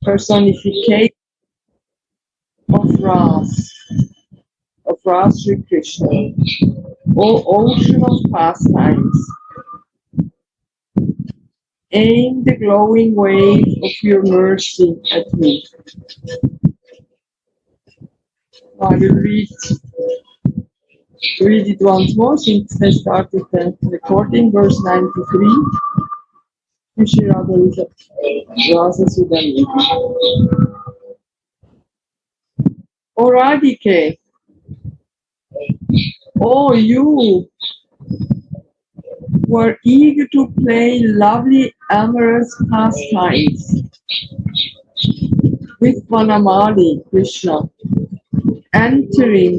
personification of Rasa Sri Krishna, O ocean of pastimes, aim the glowing wave of your mercy at me. I will read it once more since I started the recording, verse 93. Shri Radha is Rasa Sudhanidhi. O Radhike, oh you who are eager to play lovely amorous pastimes with Vanamali Krishna, entering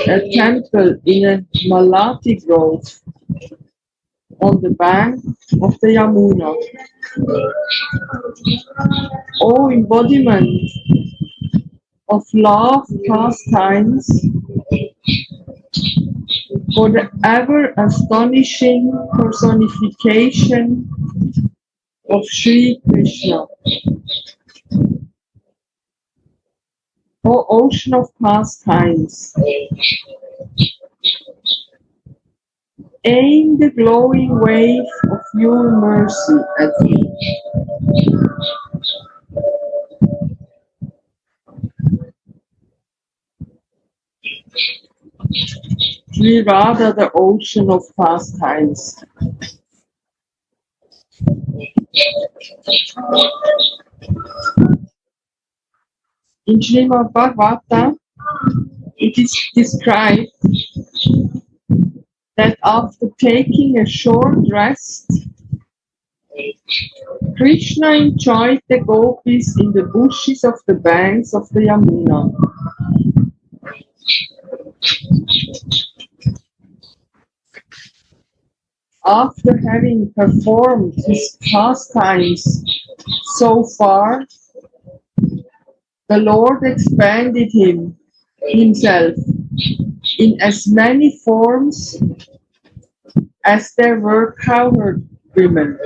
a temple in a Malati grove on the bank of the Yamuna. O embodiment of love pastimes for the ever astonishing personification of Sri Krishna. O ocean of pastimes, aim the glowing wave of your mercy at me. Sri Radha, the ocean of pastimes. In Srimad Bhagavatam, it is described that after taking a short rest, Krishna enjoyed the gopis in the bushes of the banks of the Yamuna. After having performed his pastimes so far, the Lord expanded himself in as many forms as there were cowherd women,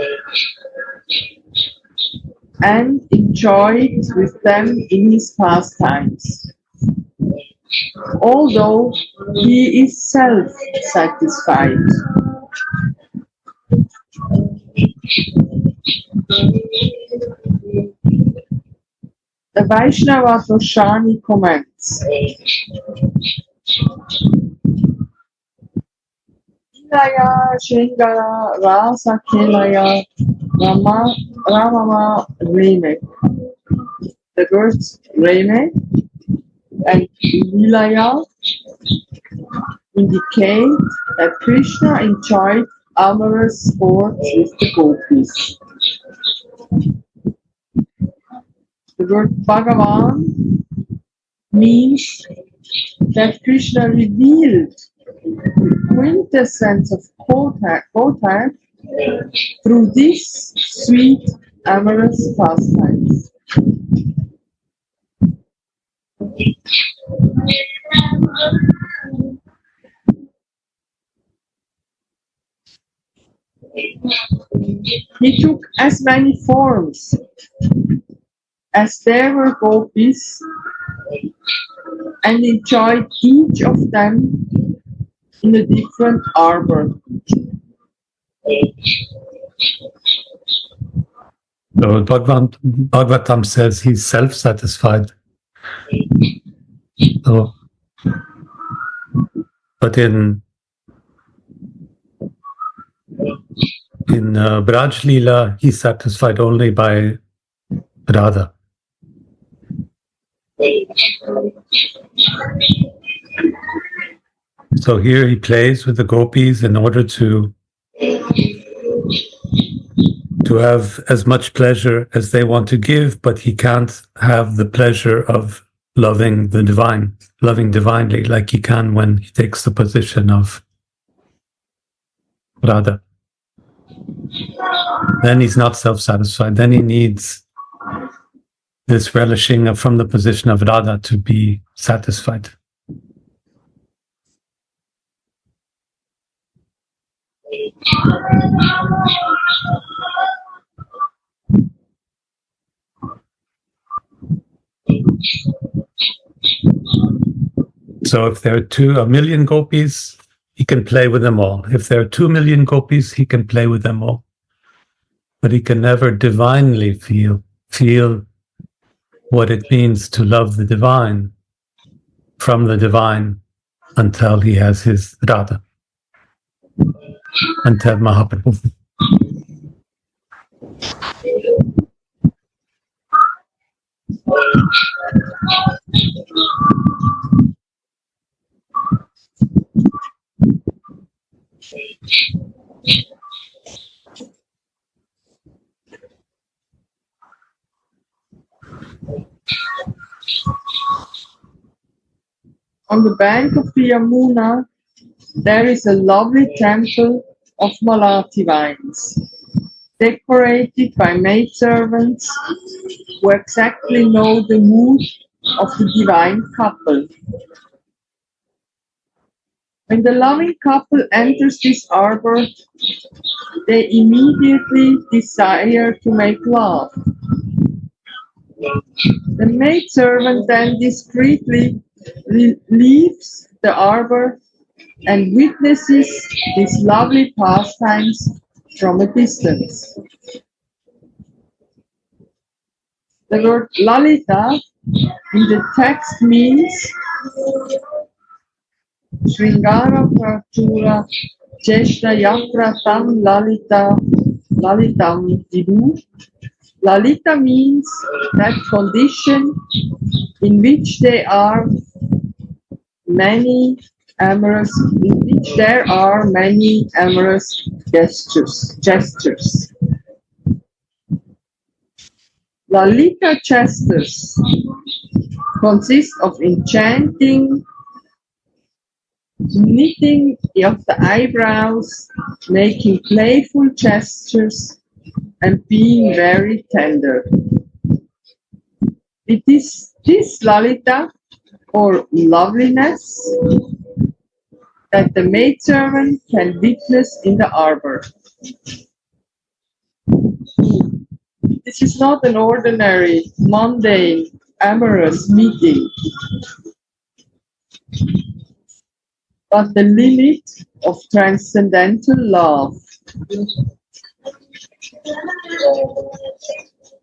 and enjoyed with them in his pastimes, although he is self-satisfied. The Vaishnava Toshani comments, Ilaya Shringara Rasa Kelaya Ramama Reme. The words Reme and Ilaya indicate that Krishna enjoyed amorous sports with the gopis. The word Bhagavan means that Krishna revealed the quintessence of Godhead through these sweet, amorous pastimes. He took as many forms as there were gopis and enjoyed each of them in a different arbor. So Bhagavatam says he's self-satisfied. So, but in Braj Leela, he's satisfied only by Radha. So here he plays with the gopis in order to have as much pleasure as they want to give, but he can't have the pleasure of loving the divine, loving divinely, like he can when he takes the position of Radha. Then he's not self-satisfied. Then he needs this relishing from the position of Radha to be satisfied. So if there are a million gopis, he can play with them all. If there are 2 million gopis, he can play with them all. But he can never divinely feel what it means to love the divine from the divine until he has his Radha, until Mahaprabhu. On the bank of the Yamuna, there is a lovely temple of Malati vines, decorated by maidservants who exactly know the mood of the divine couple. When the loving couple enters this arbor, they immediately desire to make love. The maidservant then discreetly leaves the arbor and witnesses these lovely pastimes from a distance. The word Lalita in the text means Sringara Prachura Cheshta Yapratam Lalita Lalitam Didu. Lalita means that condition in which there are many amorous gestures. Lalita gestures consist of enchanting, knitting of the eyebrows, making playful gestures, and being very tender. It is this Lalita, or loveliness, that the maidservant can witness in the arbor. This is not an ordinary, mundane, amorous meeting, but the limit of transcendental love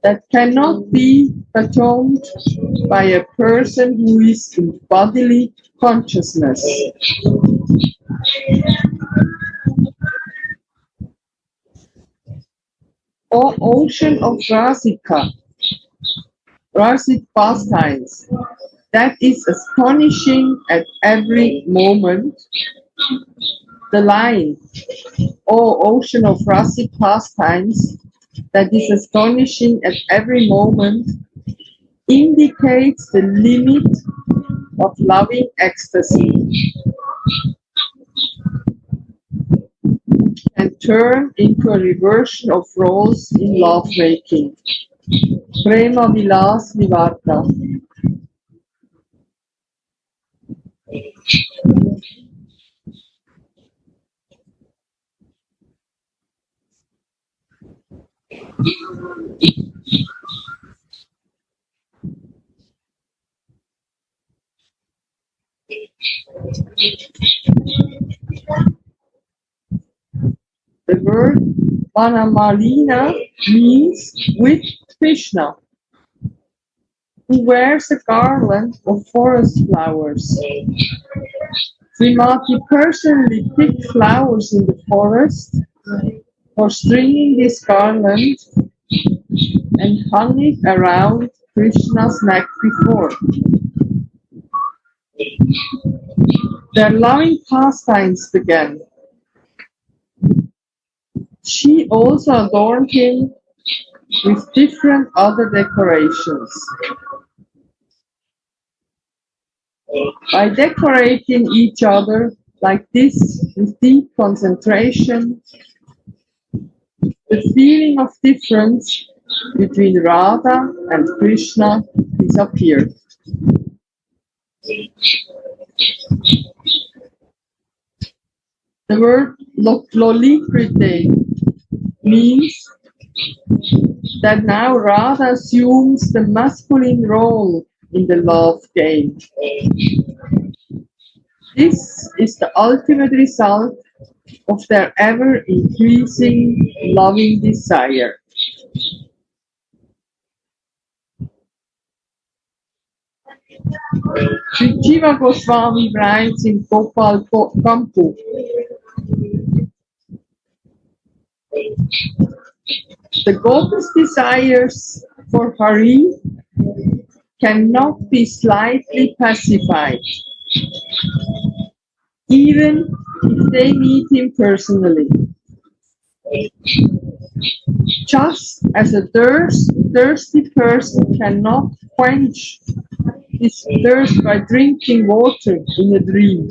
that cannot be fathomed by a person who is in bodily consciousness. O ocean of rasic pastimes, that is astonishing at every moment. The line, O ocean of rasic pastimes, that is astonishing at every moment, indicates the limit of loving ecstasy, and turn into a reversion of roles in love-making. Prema Vilas Vivarta. The word Vanamalina means with Krishna, who wears a garland of forest flowers. Srimati personally picked flowers in the forest for stringing this garland and hung it around Krishna's neck before. Their loving pastimes began. She also adorned him with different other decorations. By decorating each other like this with deep concentration, the feeling of difference between Radha and Krishna disappeared. The word lolikrite means that now Radha assumes the masculine role in the love game. This is the ultimate result of their ever-increasing loving desire. Sri Jiva Goswami writes in Gopal Kampu, the gopis' desires for Hari cannot be slightly pacified, even if they meet him personally. Just as a thirsty person cannot quench his thirst by drinking water in a dream.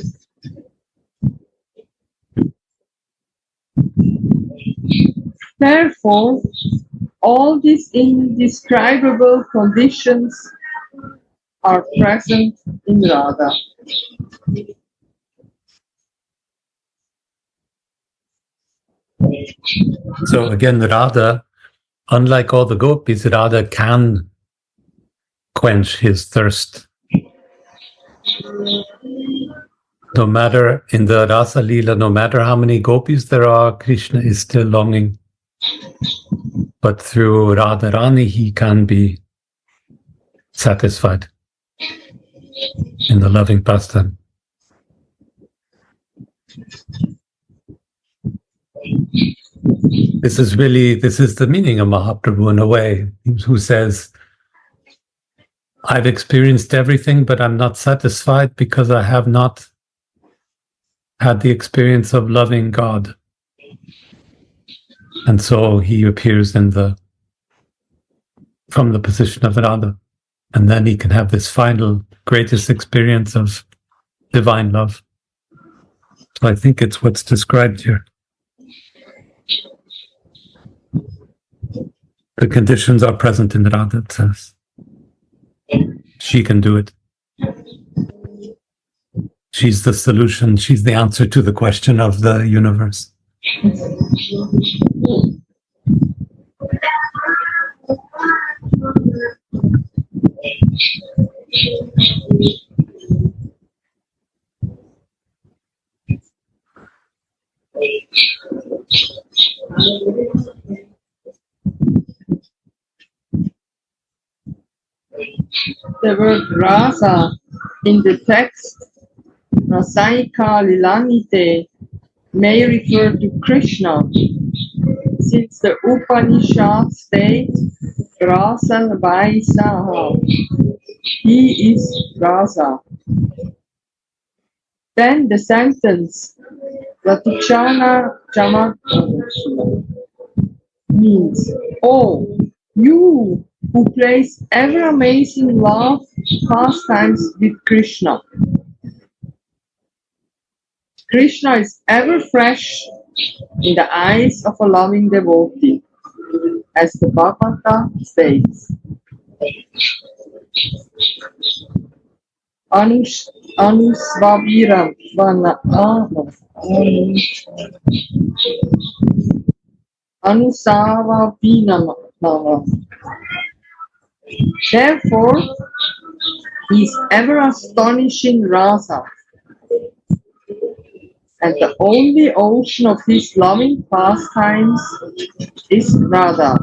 Therefore, all these indescribable conditions are present in Radha. So again, Radha, unlike all the gopis, Radha can quench his thirst. No matter in the Rasa Leela, no matter how many gopis there are, Krishna is still longing. But through Radharani, he can be satisfied in the loving pastime. This is the meaning of Mahaprabhu in a way, who says, I've experienced everything, but I'm not satisfied because I have not had the experience of loving God. And so he appears from the position of Radha. And then he can have this final greatest experience of divine love. So I think it's what's described here. The conditions are present in Radha, it says. She can do it. She's the solution. She's the answer to the question of the universe. The word Rasa in the text Rasaika Lilanite may refer to Krishna, since the Upanishad states Rasa Vaisaha. He is Rasa. Then the sentence Ratichana Chamat means, oh, you who plays ever amazing love pastimes with Krishna. Krishna is ever fresh in the eyes of a loving devotee, as the Bhagavata states. Anusvaviram Anusavavinama. Therefore, he is ever astonishing Rasa, and the only ocean of his loving pastimes is Radha.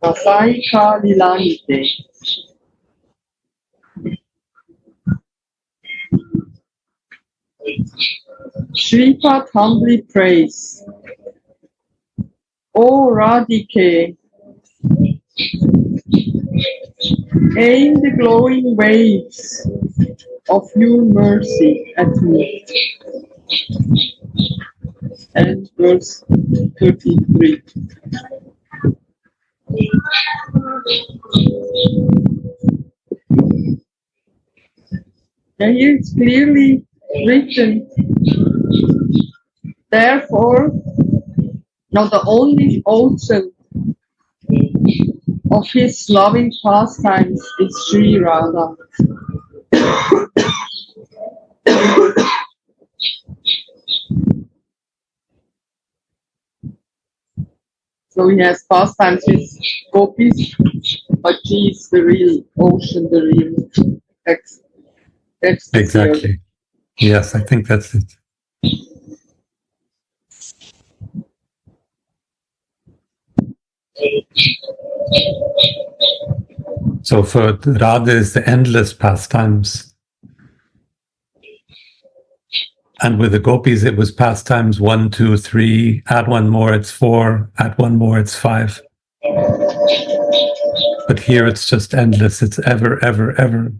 Rasaika Lilanite. Shripad humbly prays, O Radhike, aim the glowing waves of your mercy at me. And verse 33. And here it's clearly written, therefore, not the only ocean of his loving pastimes is Sri Radha. So he has pastimes with gopis, but she is the real ocean, the real ecstasy. Exactly. Yes, I think that's it. So for Radha is the endless pastimes. And with the gopis, it was pastimes 1, 2, 3, add one more, it's 4, add one more, it's 5. But here it's just endless. It's ever, ever, ever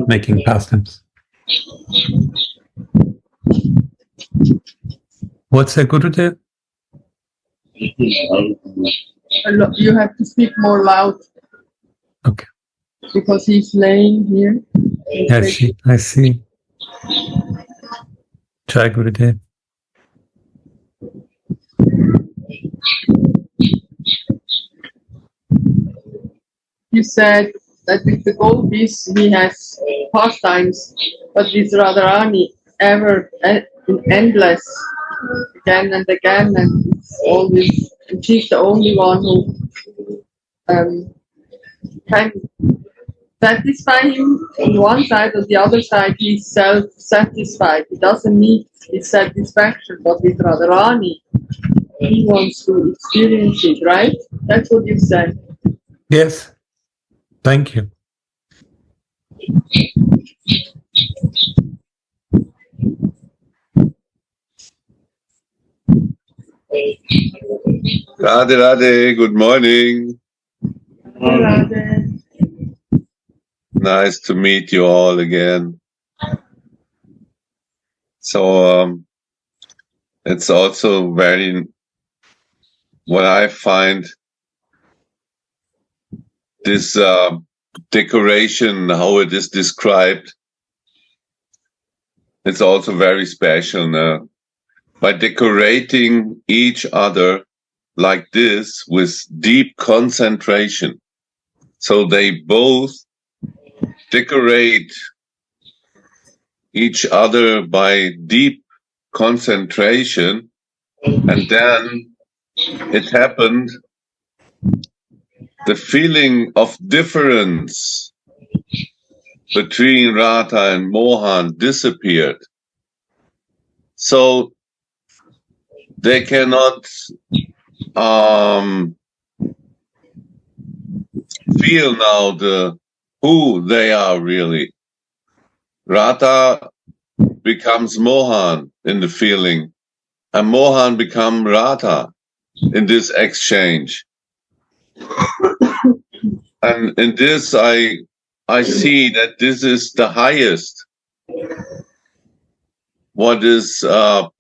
making pastimes. What's that, Gurudev? You have to speak more loud. Okay. Because he's laying here. I see. Jai Gurudev. You said that with the gopis he has pastimes, but with Radharani ever endless, again and again, and it's always, and she's the only one who can satisfy him on one side. On the other side, he's self-satisfied. He doesn't need his satisfaction, but with Radharani, he wants to experience it, right? That's what you said. Yes. Thank you. Radhe, Radhe, good morning. Radhe. Nice to meet you all again. So it's also very, what I find, this decoration, how it is described, it's also very special. By decorating each other like this with deep concentration. So they both decorate each other by deep concentration, and then it happened, the feeling of difference between Radha and Mohan disappeared. So they cannot feel now who they are really. Radha becomes Mohan in the feeling, and Mohan becomes Radha in this exchange. And in this, I see that this is the highest what is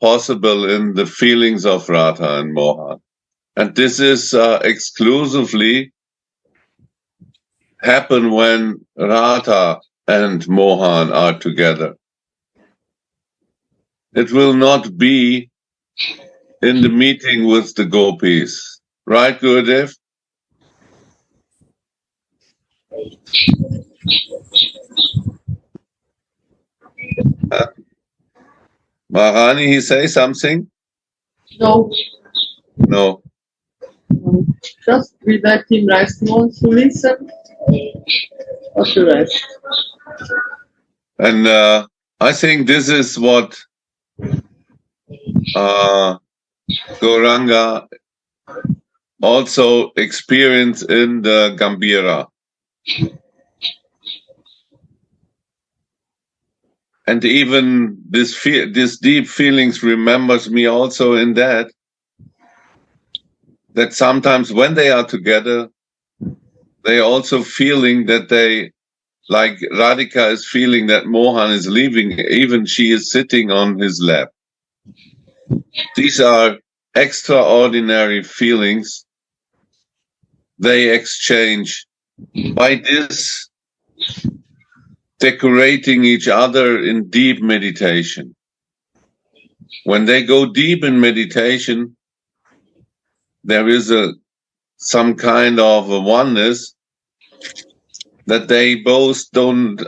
possible in the feelings of Radha and Mohan. And this is exclusively happen when Radha and Mohan are together. It will not be in the meeting with the gopis. Right, Gurudev? Maharani, he say something? No. No. Just we let him rest. He wants to listen or to rest. And I think this is what Gauranga also experienced in the Gambhira. And even this deep feelings remembers me also in that sometimes when they are together, they are also feeling that they, like Radhika is feeling that Mohan is leaving, even she is sitting on his lap. These are extraordinary feelings they exchange by this decorating each other in deep meditation. When they go deep in meditation, there is some kind of a oneness that they both don't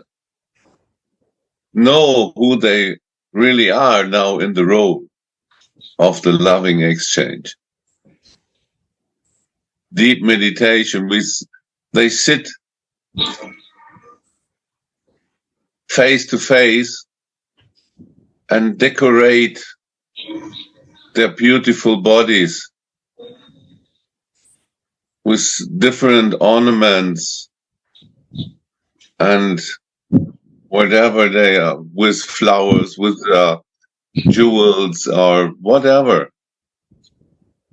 know who they really are now in the role of the loving exchange. Deep meditation, they sit face to face and decorate their beautiful bodies with different ornaments and whatever they are, with flowers, with jewels or whatever.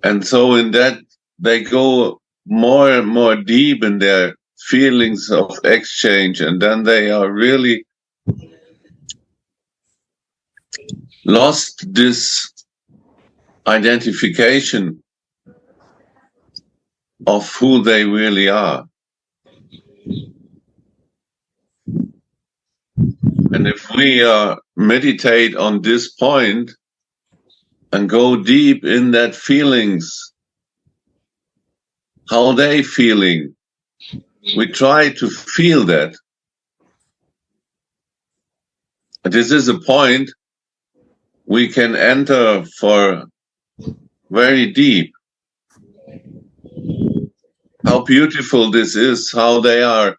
And so in that, they go more and more deep in their feelings of exchange, and then they are really lost this identification of who they really are. And if we meditate on this point and go deep in that feelings, how they feeling, we try to feel that. This is a point we can enter for very deep. How beautiful this is, how they are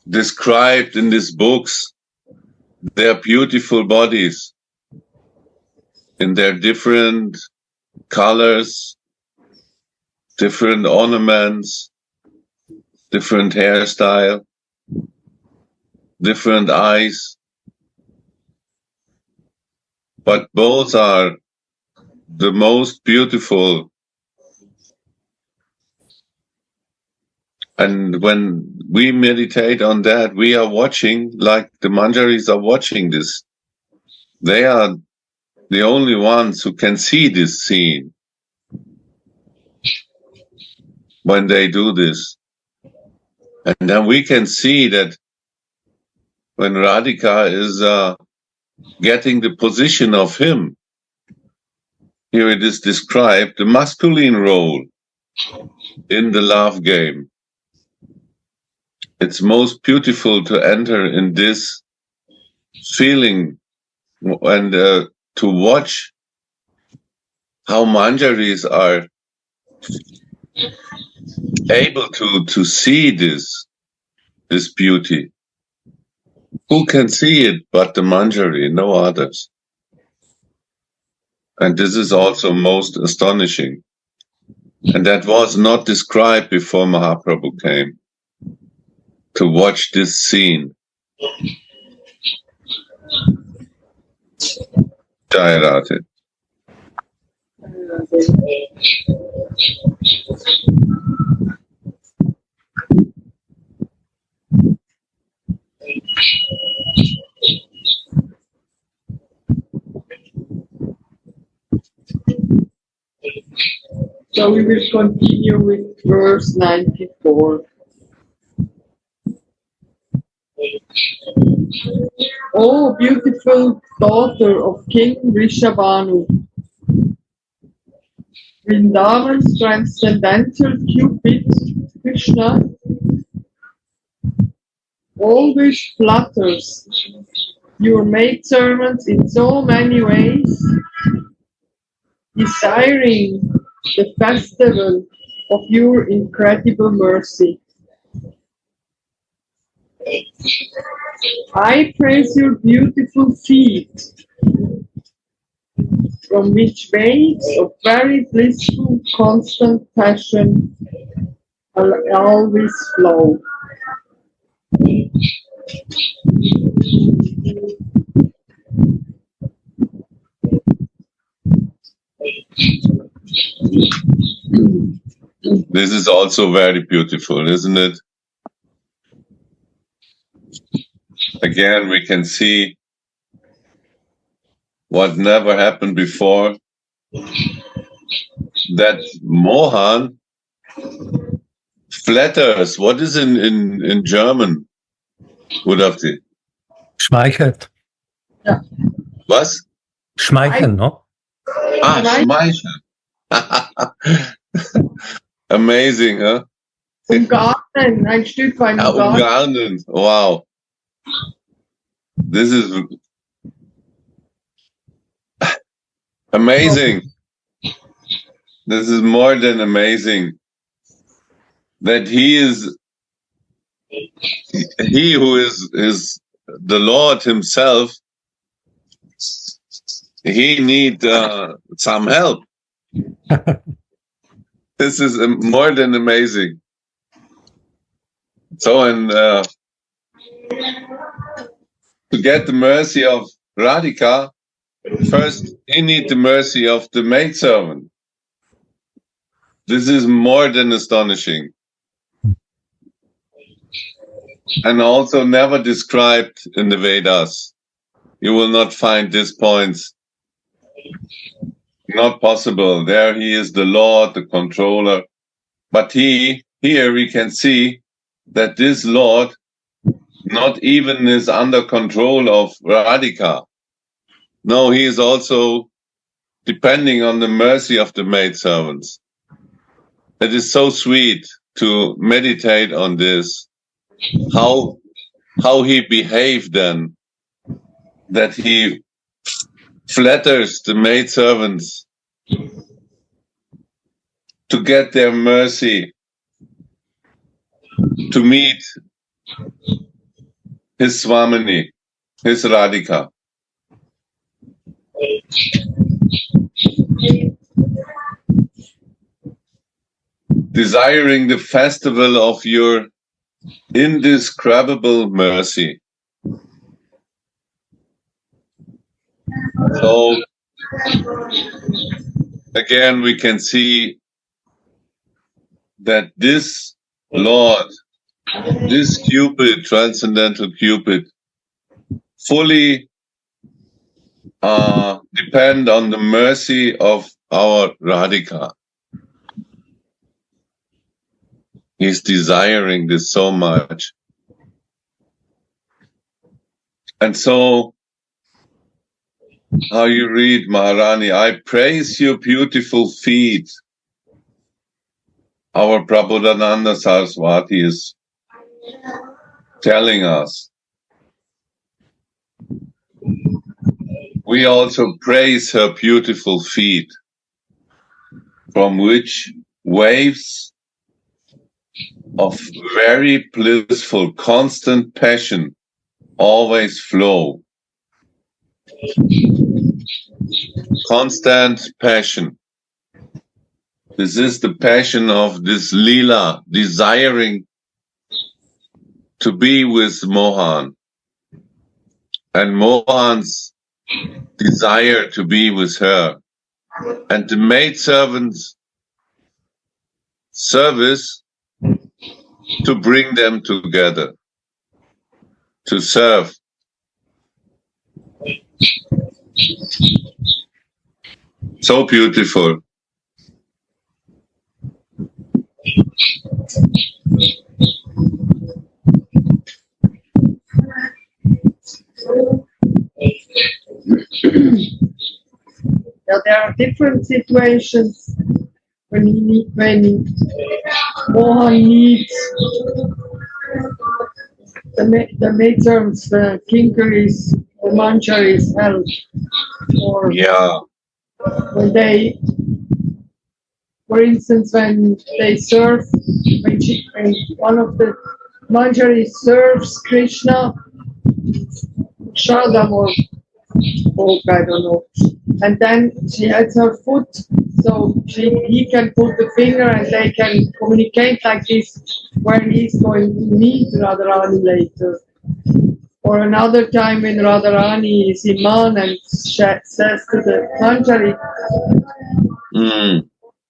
described in these books, their beautiful bodies in their different colors, different ornaments, different hairstyle, different eyes. But both are the most beautiful. And when we meditate on that, we are watching, like the Manjaris are watching this. They are the only ones who can see this scene when they do this. And then we can see that when Radhika is getting the position of him, here it is described, the masculine role in the love game. It's most beautiful to enter in this feeling and to watch how Manjaris are able to see this beauty. Who can see it but the Manjari, no others? And this is also most astonishing. And that was not described before Mahaprabhu came to watch this scene. Jai Radha. So we will continue with verse 94. O beautiful daughter of King Rishabhanu, Vrindavan's transcendental Cupid, Krishna, always flatters your maidservants in so many ways, desiring the festival of your incredible mercy. I praise your beautiful feet, from which waves of very blissful, constant passion always flow. This is also very beautiful, isn't it? Again, we can see what never happened before, that Mohan flatters. What is in German? Budafti? Schmeichelt. Ja. Was? Schmeicheln, no? Schmeichel. Amazing, huh? Umgarnen, ein Stück weit Umgarnen. Wow. This is amazing. This is more than amazing. That he who is the Lord himself, he need some help. This is more than amazing. So, and to get the mercy of Radhika, first he need the mercy of the maidservant. This is more than astonishing. And also never described in the Vedas. You will not find these points. Not possible. There he is the Lord, the controller. But here we can see that this Lord not even is under control of Radhika. No, he is also depending on the mercy of the maidservants. It is so sweet to meditate on this. How he behaved then, that he flatters the maidservants to get their mercy, to meet his Swamini, his Radhika. Desiring the festival of your indescribable mercy. So, again, we can see that this Lord, this Cupid, transcendental Cupid, fully depend on the mercy of our Radhika. He's desiring this so much. And so, how you read, Maharani, I praise your beautiful feet. Our Prabodhananda Saraswati is telling us. We also praise her beautiful feet, from which waves of very blissful, constant passion always flow. Constant passion. This is the passion of this Leela, desiring to be with Mohan, and Mohan's desire to be with her, and the maidservant's service to bring them together, to serve. So beautiful. Now, there are different situations when Mohan needs the maidservants, the kinkaris, the manjaris help, or when they, for instance, when they serve, when one of the manjaris serves Krishna, Shadam or Folk, I don't know, and then she has her foot, so he can put the finger and they can communicate like this, where he's going to meet Radharani later. Or another time when Radharani is in Man and says to the Manjari,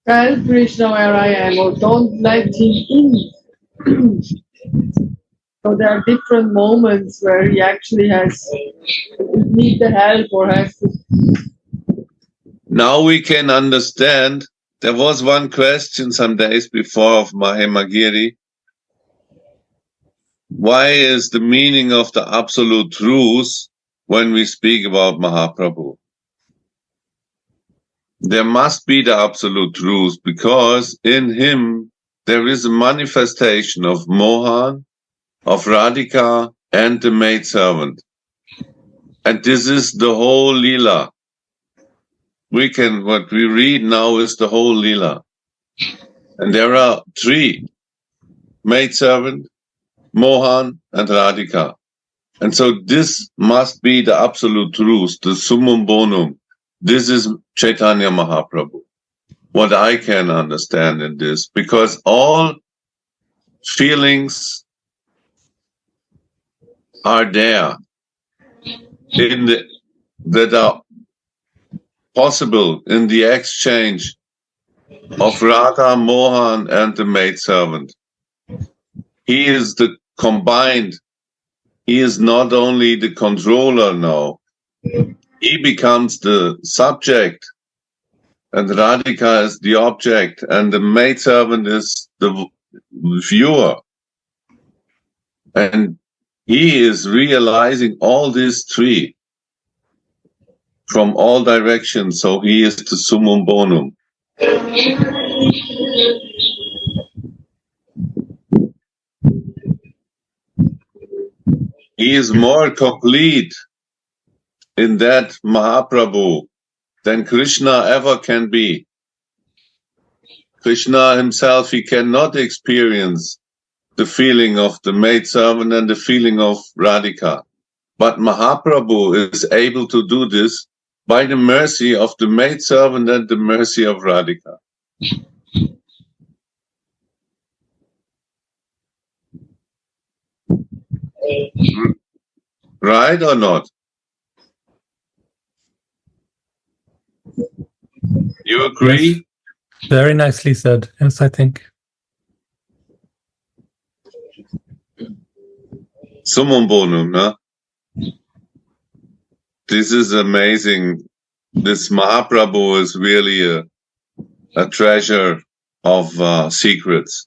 tell Krishna where I am, or don't let him in. So there are different moments where he actually needs the help or has to. Now we can understand. There was one question some days before of Mahimagiri. Why is the meaning of the absolute truth when we speak about Mahaprabhu? There must be the absolute truth, because in him there is a manifestation of Mohan, of Radhika, and the maidservant. And this is the whole Leela. What we read now is the whole Leela. And there are three: maidservant, Mohan, and Radhika. And so this must be the absolute truth, the summum bonum. This is Chaitanya Mahaprabhu. What I can understand in this, because all feelings are there that are possible in the exchange of Radha, Mohan, and the maidservant. He is the combined. He is not only the controller now. He becomes the subject, and Radhika is the object, and the maidservant is the viewer. And he is realizing all these three from all directions, so he is the summum bonum. He is more complete in that Mahaprabhu than Krishna ever can be. Krishna himself, he cannot experience the feeling of the maidservant and the feeling of Radhika. But Mahaprabhu is able to do this by the mercy of the maidservant and the mercy of Radhika. Right or not? You agree? Yes. Very nicely said. Yes, I think. Summum bonum, no? This is amazing. This Mahaprabhu is really a treasure of secrets.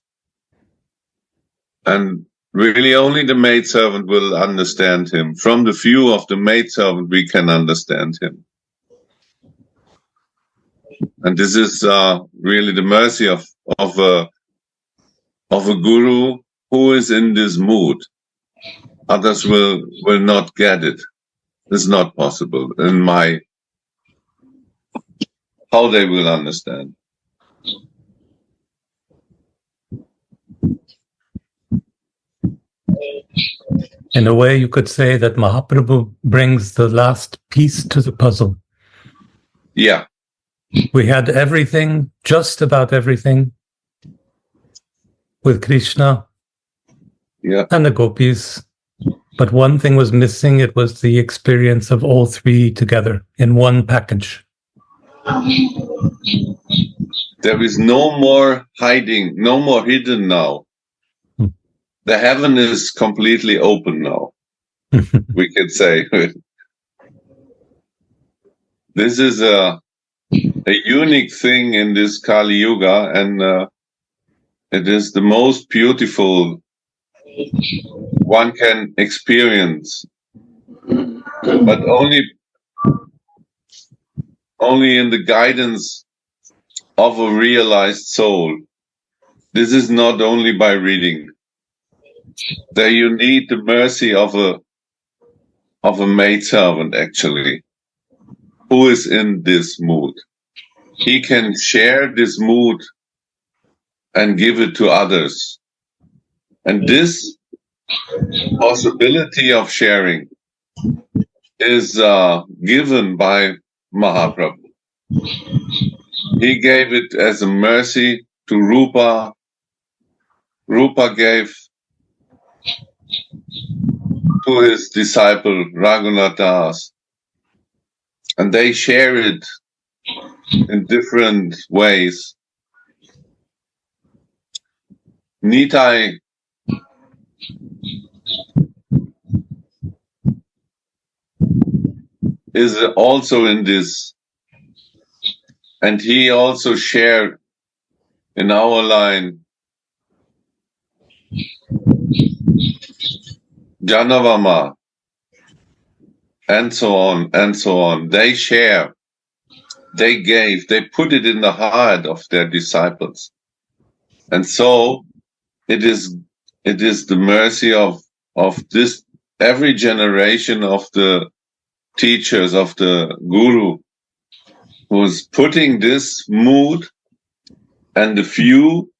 And really only the maidservant will understand him. From the view of the maidservant, we can understand him. And this is really the mercy of a guru who is in this mood. Others will not get it. It's not possible in how they will understand. In a way, you could say that Mahaprabhu brings the last piece to the puzzle. Yeah. We had everything, just about everything, with Krishna and the gopis. But one thing was missing. It was the experience of all three together in one package. There is no more hiding, no more hidden now. The heaven is completely open now, we could say. This is a unique thing in this Kali Yuga, and it is the most beautiful one can experience, but only in the guidance of a realized soul. This is not only by reading. There you need the mercy of a maidservant, actually, who is in this mood. He can share this mood and give it to others. And this possibility of sharing is given by Mahaprabhu. He gave it as a mercy to Rupa. Rupa gave to his disciple Raghunath Das, and they share it in different ways. Nitai is also in this, and he also shared in our line. Janavama, and so on, and so on. They share, they gave, they put it in the heart of their disciples. And so it is the mercy of this, every generation of the teachers, of the guru, who's putting this mood and the view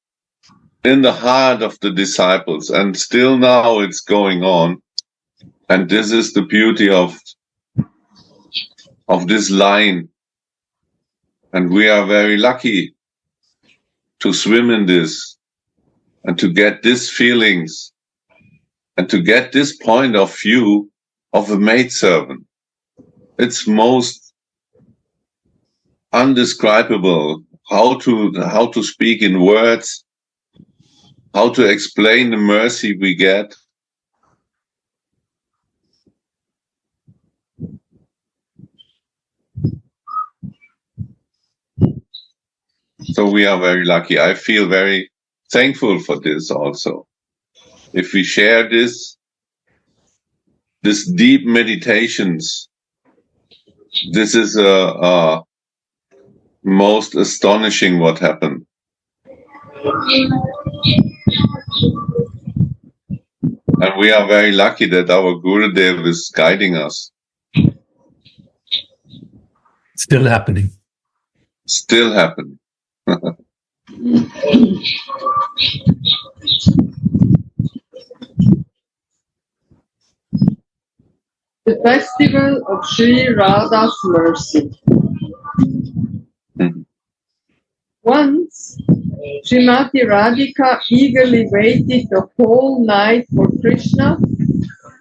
in the heart of the disciples, and still now it's going on. And this is the beauty of this line. And we are very lucky to swim in this and to get these feelings and to get this point of view of a maidservant. It's most undescribable how to speak in words, how to explain the mercy we get. So we are very lucky. I feel very thankful for this also. If we share this deep meditations, this is most astonishing what happened. And we are very lucky that our Gurudev is guiding us. Still happening. Still happening. The festival of Sri Radha's mercy. Once, Srimati Radhika eagerly waited the whole night for Krishna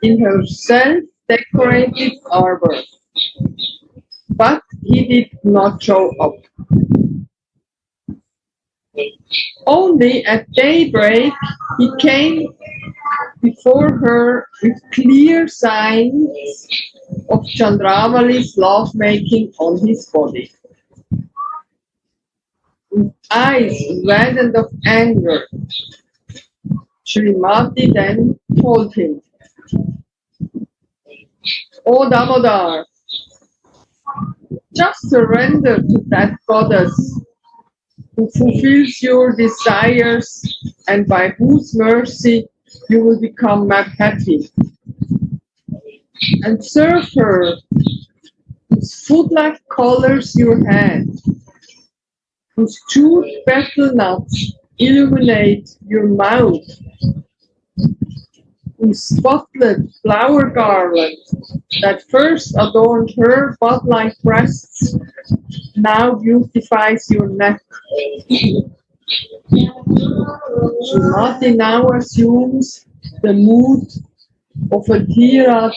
in her self-decorated arbor, but he did not show up. Only at daybreak he came before her with clear signs of Chandravali's lovemaking on his body. With eyes reddened of anger, Srimati then told him, "O Damodar, just surrender to that goddess who fulfills your desires and by whose mercy you will become happy. And serve her whose foot-like colors your head, whose jeweled betel nuts illuminate your mouth, whose spotted flower garland that first adorned her bud-like breasts now beautifies your neck." Srimati now assumes the mood of a Tira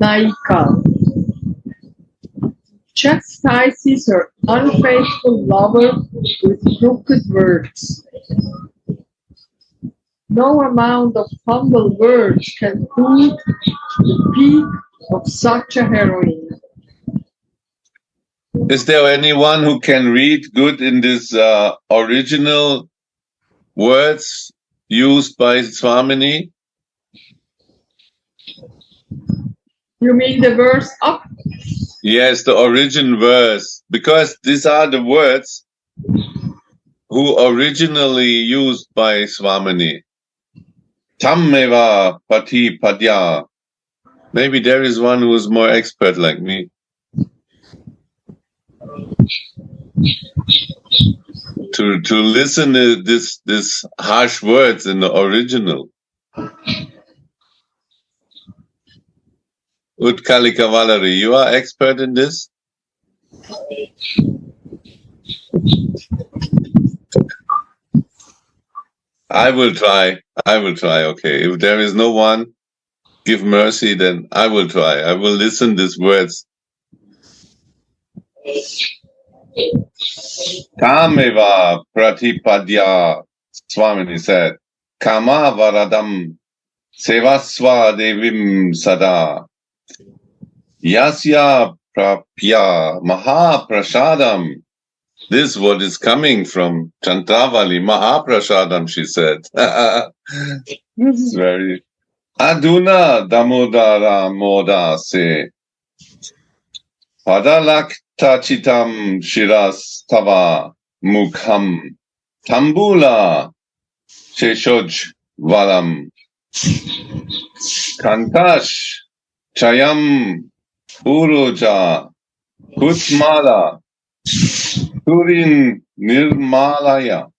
Naika, chastises her unfaithful lover with crooked words. No amount of humble words can prove the peak of such a heroine. Is there anyone who can read good in this original words used by Swamini? You mean the verse up? Yes, the origin verse, because these are the words who originally used by Swamini. Tammeva pati padya. Maybe there is one who is more expert like me. To listen to this harsh words in the original. Utkalika Valerie, you are expert in this? I will try. Okay. If there is no one, give mercy, then I will try. I will listen these words. Kameva pratipadya, Swamini said. Kama varadam sevasva devim sada. Yasya prapya mahaprasadam. This what is coming from Chandravali, mahaprasadam, she said. This is very... Aduna damodara moda se. Padalak tachitam shiras tava mukham. Tambula sheshoj valam. Kantash chayam uroja kutmala. Turin nirmalaya.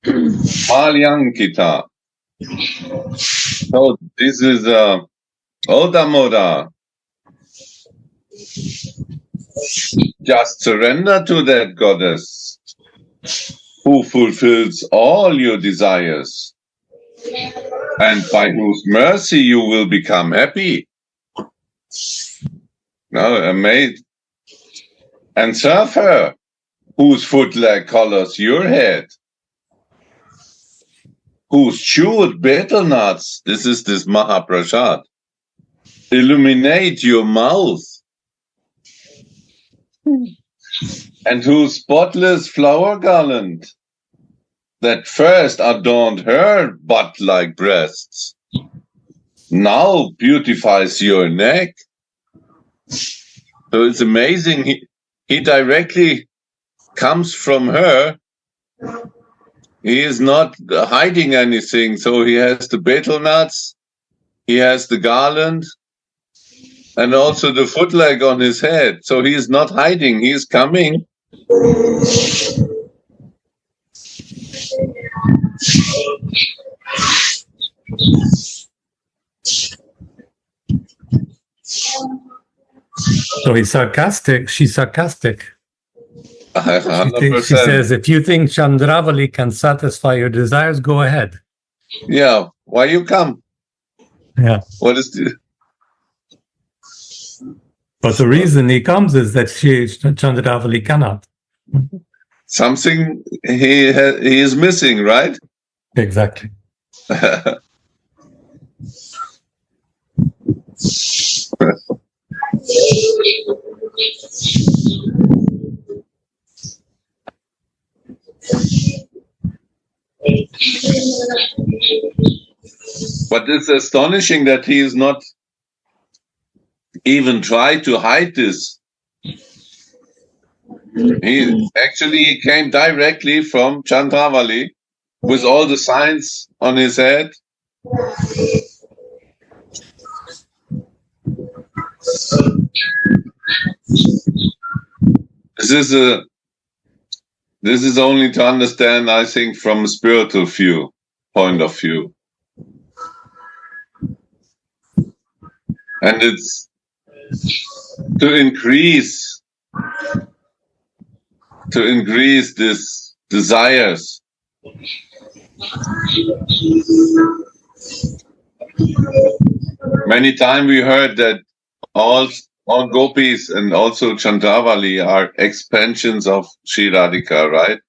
Malyankita. So this is Odamoda. Just surrender to that goddess who fulfills all your desires and by whose mercy you will become happy. No, amazed. And serve her, whose footleg colors your head, whose chewed betel nuts, this is this Mahaprasad, illuminate your mouth, and whose spotless flower garland that first adorned her butt-like breasts now beautifies your neck. So it's amazing. He directly comes from her. He is not hiding anything. So he has the betel nuts, he has the garland, and also the footleg on his head. So he is not hiding. He is coming. So he's sarcastic. She's sarcastic. 100%. She says, if you think Chandravali can satisfy your desires, go ahead. Yeah. Why you come? Yeah. What is the... But the reason he comes is that Chandravali cannot. Something he is missing, right? Exactly. But it's astonishing that he is not even trying to hide this. He came directly from Chandravali with all the signs on his head. This is only to understand, I think, from a spiritual point of view. And it's to increase these desires. Many times we heard that all gopis and also Chandravali are expansions of Sri Radhika, right?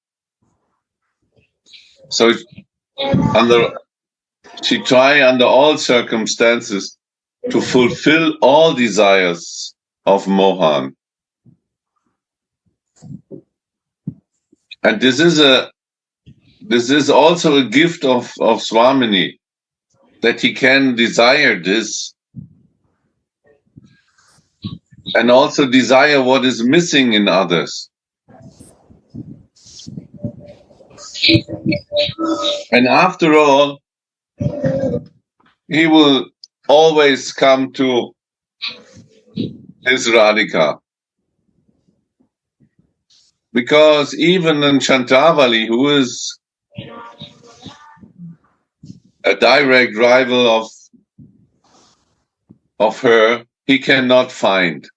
So she try under all circumstances to fulfill all desires of Mohan. And this is also a gift of Swamini, that he can desire this and also desire what is missing in others. And after all, he will always come to his Radhika. Because even in Chandravali, who is a direct rival of her, he cannot find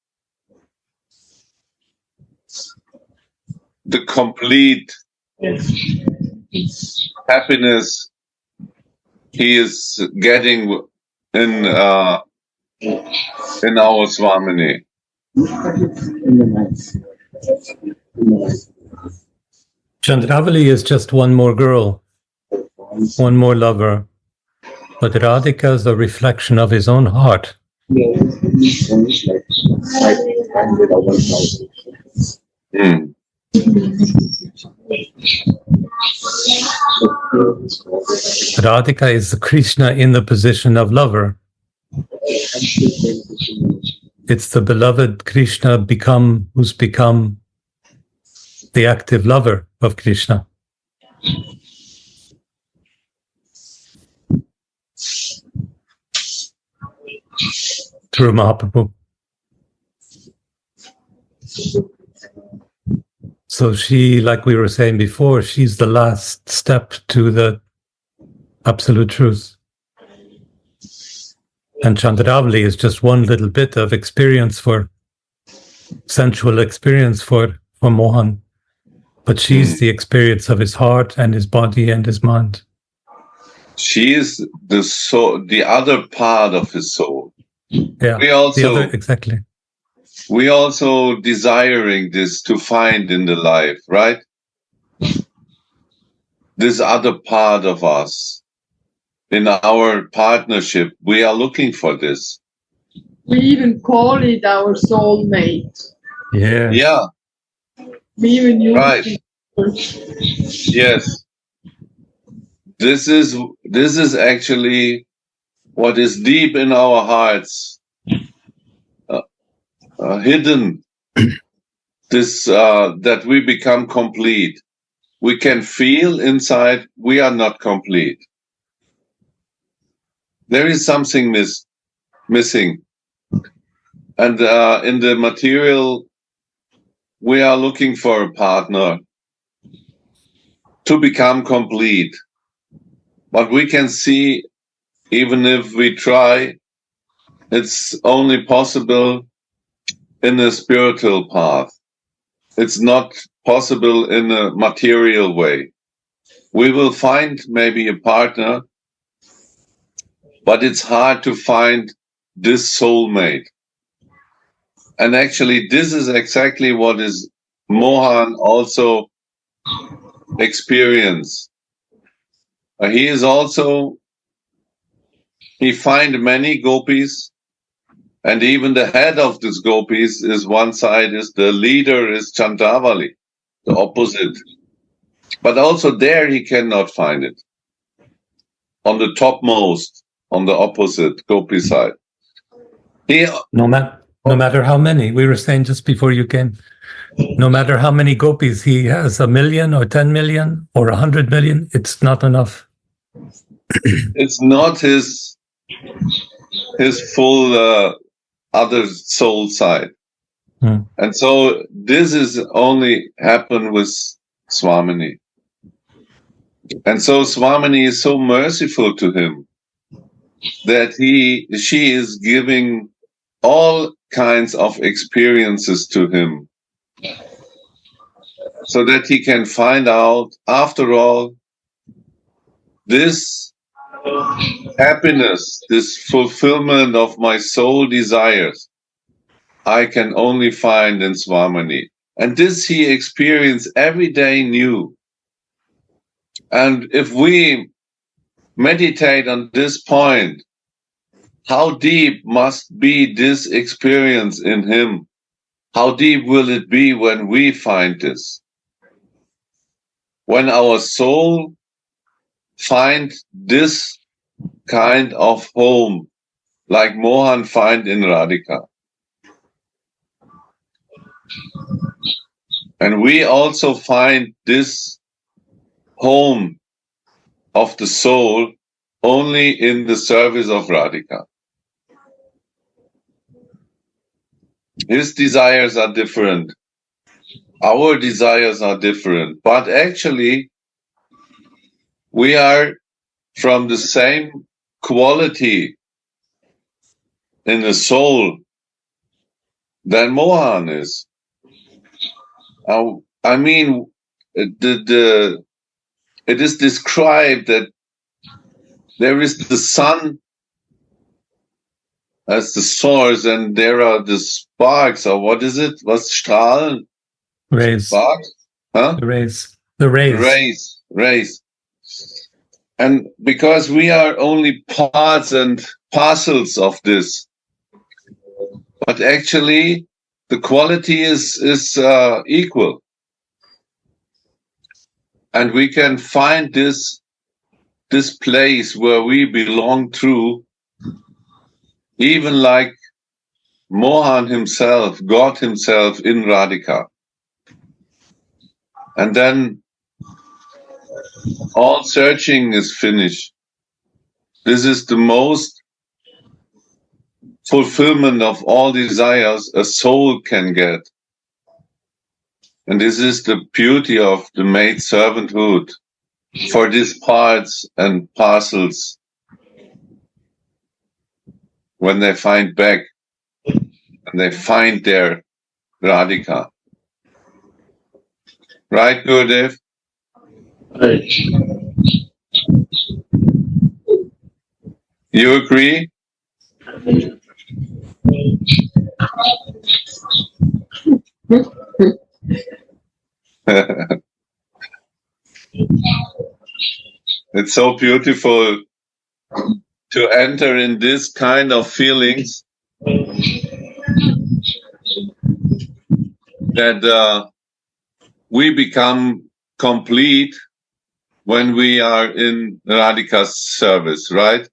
the complete happiness he is getting in our Swamini. Chandravali is just one more girl, one more lover, but Radhika is a reflection of his own heart. Radhika is Krishna in the position of lover. It's the beloved Krishna who's become the active lover of Krishna. Through Mahaprabhu. So she, like we were saying before, she's the last step to the absolute truth. And Chandravali is just one little bit of experience sensual experience for Mohan. But she's the experience of his heart and his body and his mind. She is the soul, the other part of his soul. Yeah, exactly. We also desiring this to find in the life, right? This other part of us. In our partnership, we are looking for this. We even call it our soulmate. Yeah. Yeah. We even use right. it. Yes. This is actually what is deep in our hearts, hidden. This that we become complete. We can feel inside we are not complete. There is something missing. And in the material, we are looking for a partner to become complete. But we can see, even if we try, it's only possible in a spiritual path. It's not possible in a material way. We will find maybe a partner, but it's hard to find this soulmate. And actually, this is exactly what is Mohan also experienced. He find many gopis, and even the head of these gopis is one side, is the leader is Chandravali, the opposite. But also there he cannot find it. On the topmost, on the opposite gopi side. No matter how many, we were saying just before you came, no matter how many gopis he has, 1 million or 10 million or 100 million, it's not enough. It's not his full other soul side. And so this is only happen with Swamini. And so Swamini is so merciful to him that she is giving all kinds of experiences to him so that he can find out, after all, this happiness, this fulfillment of my soul desires, I can only find in Swamini. And this he experienced every day new. And if we meditate on this point, how deep must be this experience in him? How deep will it be when we find this? When our soul finds this kind of home, like Mohan find in Radhika. And we also find this home of the soul only in the service of Radhika. His desires are different. Our desires are different. But actually, we are from the same quality in the soul than Mohan is. I mean, it is described that there is the sun as the source, and there are the sparks, or what is it? What's Strahlen? Rays. Sparks? Huh? The rays. The rays. Rays. And because we are only parts and parcels of this, but actually the quality is equal. And we can find this place where we belong to, even like Mohan himself, God himself in Radhika. And then all searching is finished. This is the most fulfillment of all desires a soul can get. And this is the beauty of the maid servanthood. for these parts and parcels when they find back and they find their Radhika. Right, Gurudev? Right. You agree? It's so beautiful to enter in this kind of feelings that we become complete when we are in Radhika's service, right?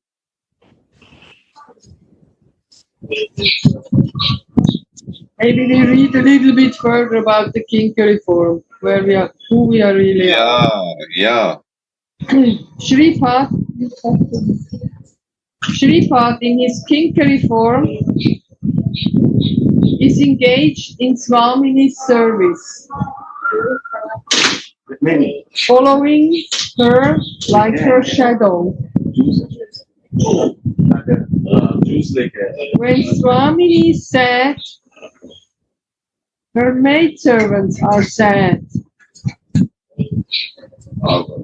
Maybe we read a little bit further about the Kinkari form, who we are really are. Yeah. Shripad in his Kinkari form is engaged in Swamini's service, following her like her shadow. When Swamini is sad, her maidservants are sad.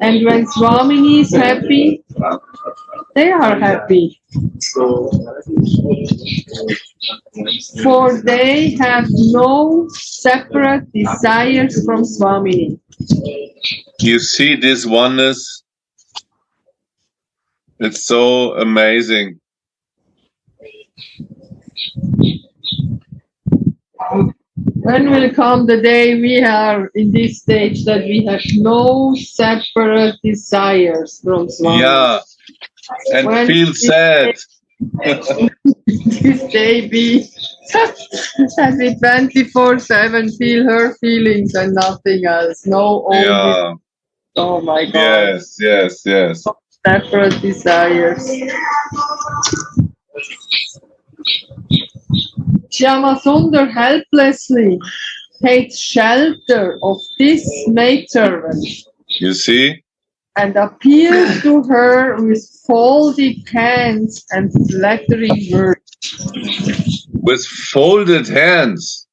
And when Swamini is happy, they are happy. For they have no separate desires from Swamini. You see this oneness? It's so amazing. When will come the day we are in this stage that we have no separate desires from Swamini? Yeah, and When feel sad. This day be that we 24/7 feel her feelings and nothing else. No own Yeah. Oh my God. Yes. Separate desires. Shyamasundar helplessly takes shelter of this maidservant You see? and appeals to her with folded hands and flattering words. With folded hands.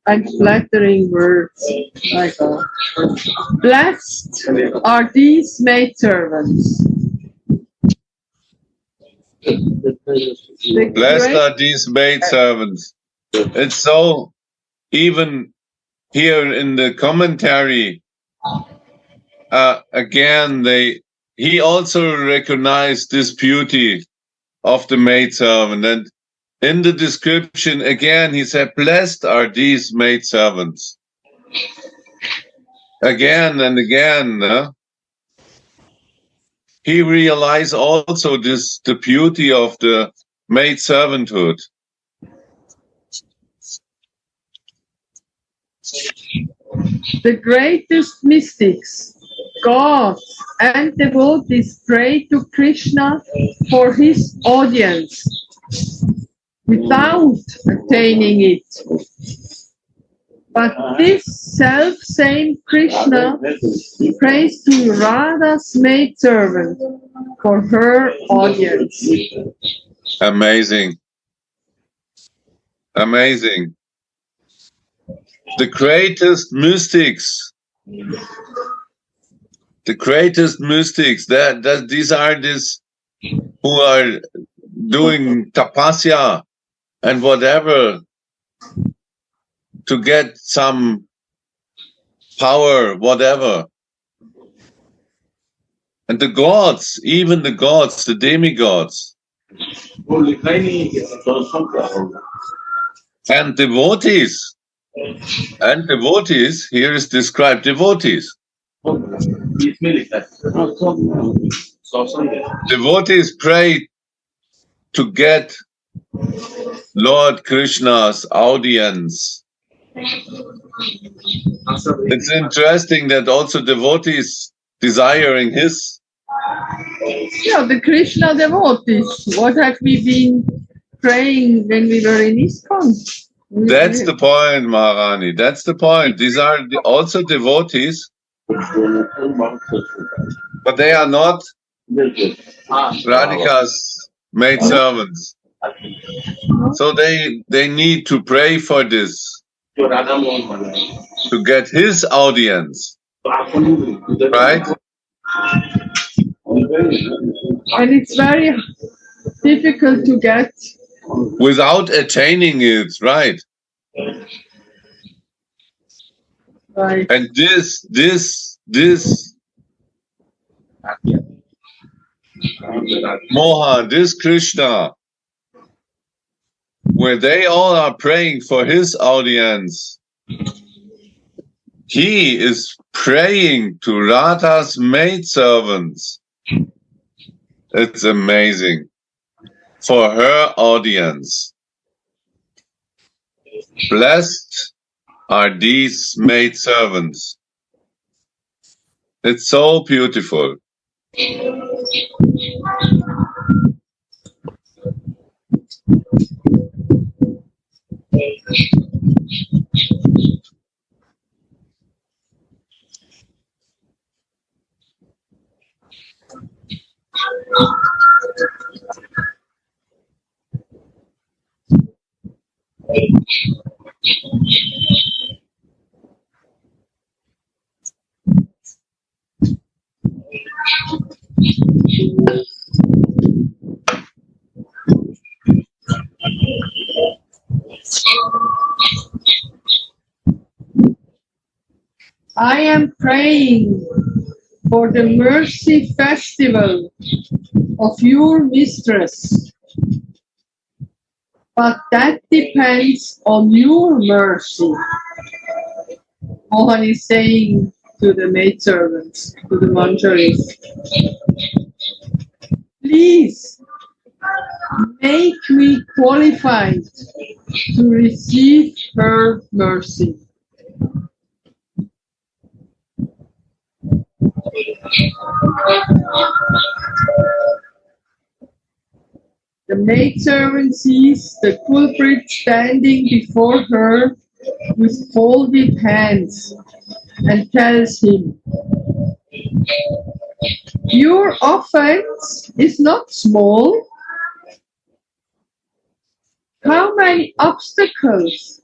And flattering words. My God. Blessed are these maidservants. Blessed are these maidservants. It's so, even here in the commentary, again, he also recognized this beauty of the maidservant. And in the description, again, he said, blessed are these maidservants. Again and again. He realized also the beauty of the maidservanthood. The greatest mystics, gods, and devotees pray to Krishna for his audience without attaining it. But this self-same Krishna prays to Radha's maidservant for her audience. Amazing. Amazing. The greatest mystics, that these are these who are doing tapasya and whatever to get some power, whatever. And the gods, even the gods, the demigods, and devotees. And devotees, here is described devotees. Devotees pray to get Lord Krishna's audience. It's interesting that also devotees, desiring his. Yeah, the Krishna devotees. What have we been praying when we were in ISKCON? That's the point, Maharani. That's the point. These are also devotees, but they are not Radhika's maid servants. So they need to pray for this, to get his audience, right? And it's very difficult to get. Without attaining it, right? Right. And this Mohan, this Krishna, where they all are praying for his audience, he is praying to Radha's maidservants. It's amazing. For her audience. Blessed are these maidservants. It's so beautiful. I am praying for the mercy festival of your mistress. But that depends on your mercy. Mohan is saying to the maidservants, to the manjaris, please make me qualified to receive her mercy. The maidservant sees the culprit standing before her with folded hands and tells him, your offense is not small. How many obstacles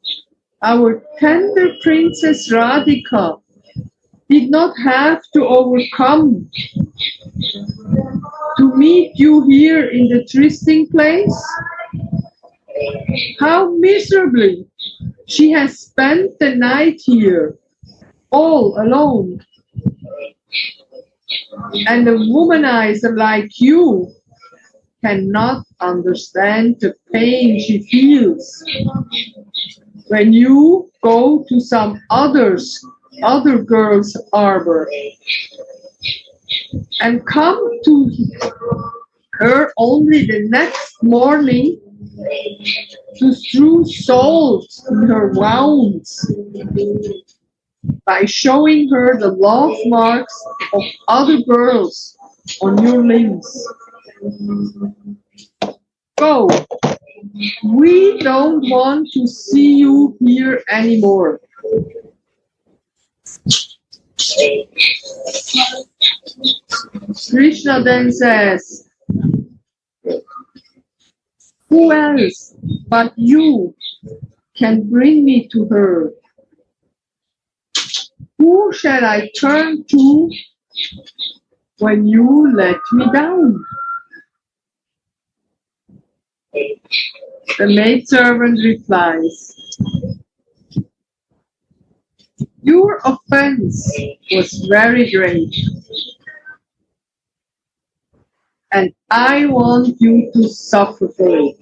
our tender Princess Radhika did not have to overcome to meet you here in the trysting place? How miserably she has spent the night here, all alone. And a womanizer like you cannot understand the pain she feels when you go to some other girl's arbor and come to her only the next morning to strew salt in her wounds by showing her the love marks of other girls on your limbs. Go. We don't want to see you here anymore. Krishna then says, who else but you can bring me to her? Who shall I turn to when you let me down? The maidservant replies, your offense was very great, and I want you to suffer for it.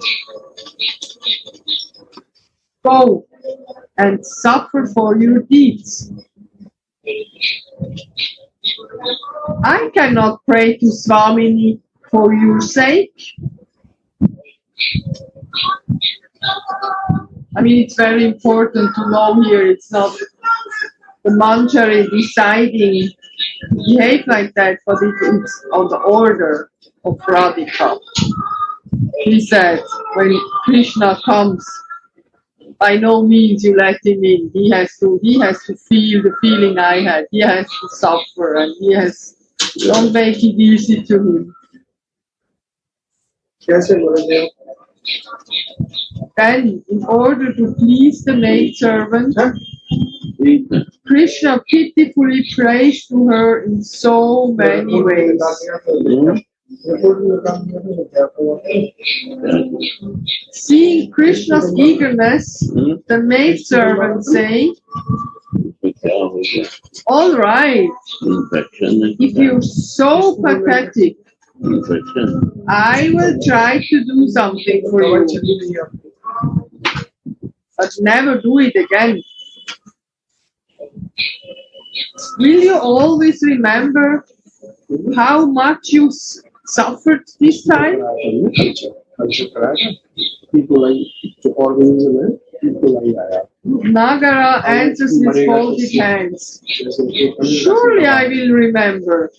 Go and suffer for your deeds. I cannot pray to Swamini for your sake. I mean, it's very important to know here, it's not the manjari deciding behave like that, but it's on the order of Radhika. He said, when Krishna comes, by no means you let him in. He has to feel the feeling I had. He has to suffer, and don't make it easy to him. Then, in order to please the maidservant, Krishna pitifully prays to her in so many ways. Seeing Krishna's eagerness, the maidservant say, "All right, if you're so pathetic, I will try to do something for you, but never do it again. Will you always remember how much you suffered this time?" Nagara answers with folded hands, "Surely I will remember.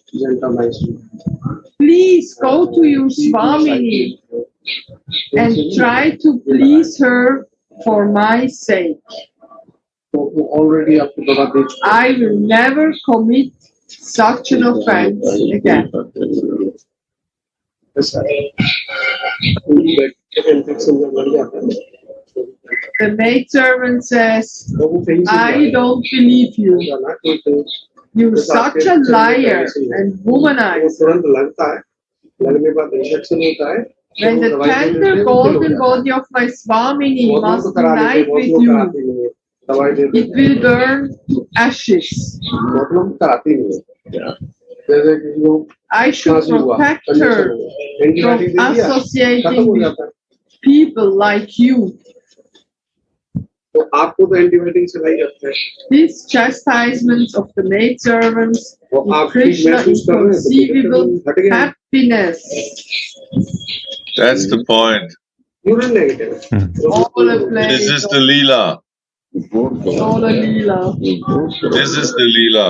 Please go to your Swamini and try to please her for my sake. I will never commit such an offense again." The maidservant says, "I don't believe you. You're such a liar and womanizer. When the tender golden body of my Swamini must unite with you, it will burn to ashes. I should protect her from associating with people like you. These chastisements of the maidservants give Krishna inconceivable happiness." That's the point. All a play. This is the Leela. All a Leela. This is the Leela.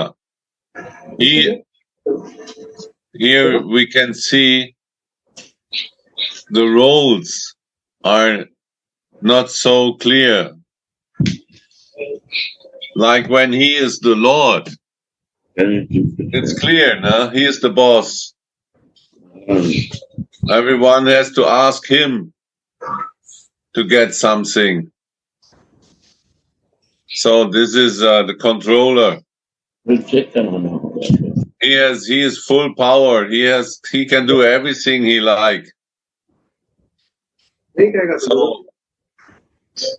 Here we can see the roles are not so clear. Like when he is the Lord, it's clear, no? He is the boss. Everyone has to ask him to get something. So this is the controller. He is full power. He can do everything he like. So,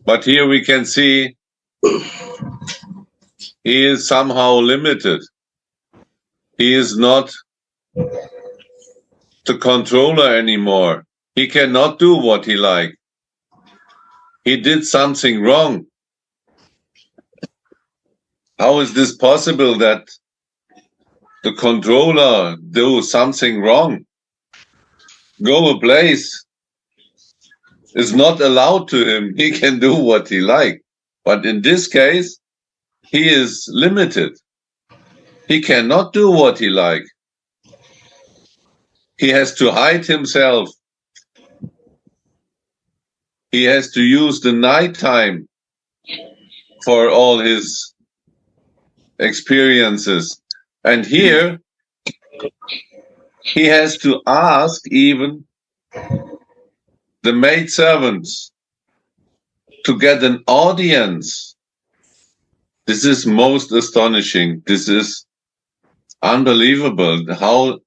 but here we can see he is somehow limited. He is not the controller anymore. He cannot do what he like. He did something wrong. How is this possible that the controller do something wrong? Go a place is not allowed to him. He can do what he like. But in this case, he is limited. He cannot do what he like. He has to hide himself. He has to use the nighttime for all his experiences. And here, he has to ask even the maidservants to get an audience. This is most astonishing. This is unbelievable how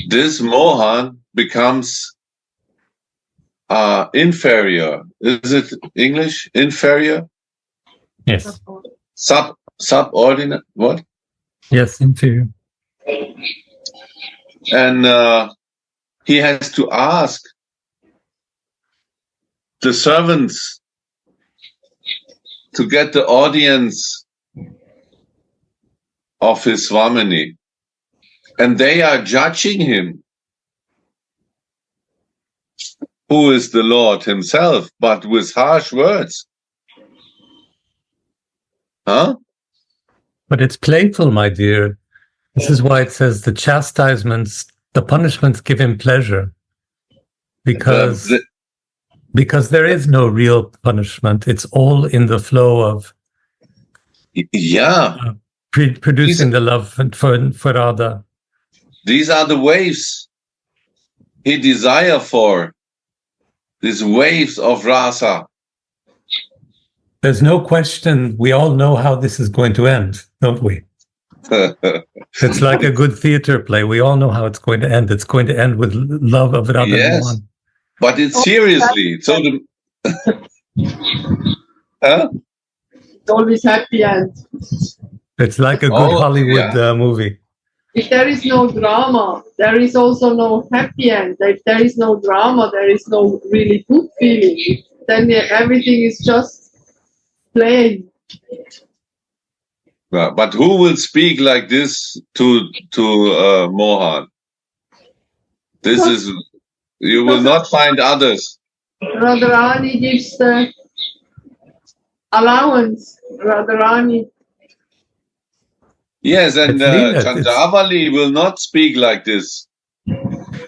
this Mohan becomes inferior. Is it English? Inferior? Yes. Subordinate? What? Yes, inferior. And he has to ask the servants to get the audience of his Swamini. And they are judging him, who is the Lord himself, but with harsh words. Huh? But it's playful, my dear. This is why it says the chastisements, the punishments give him pleasure. Because there is no real punishment. It's all in the flow of producing the love for Radha. These are the waves he desire for. These waves of Rasa. There's no question. We all know how this is going to end, don't we? It's like a good theater play. We all know how it's going to end. It's going to end with love of Radha. Yes, but it's seriously. So It's always happy end. It's like a good Hollywood movie. If there is no drama, there is also no happy end. If there is no drama, there is no really good feeling. Then everything is just plain. But who will speak like this to Mohan? This is, you will not find others. Radharani gives the allowance. Radharani. Yes, and Chandravali will not speak like this.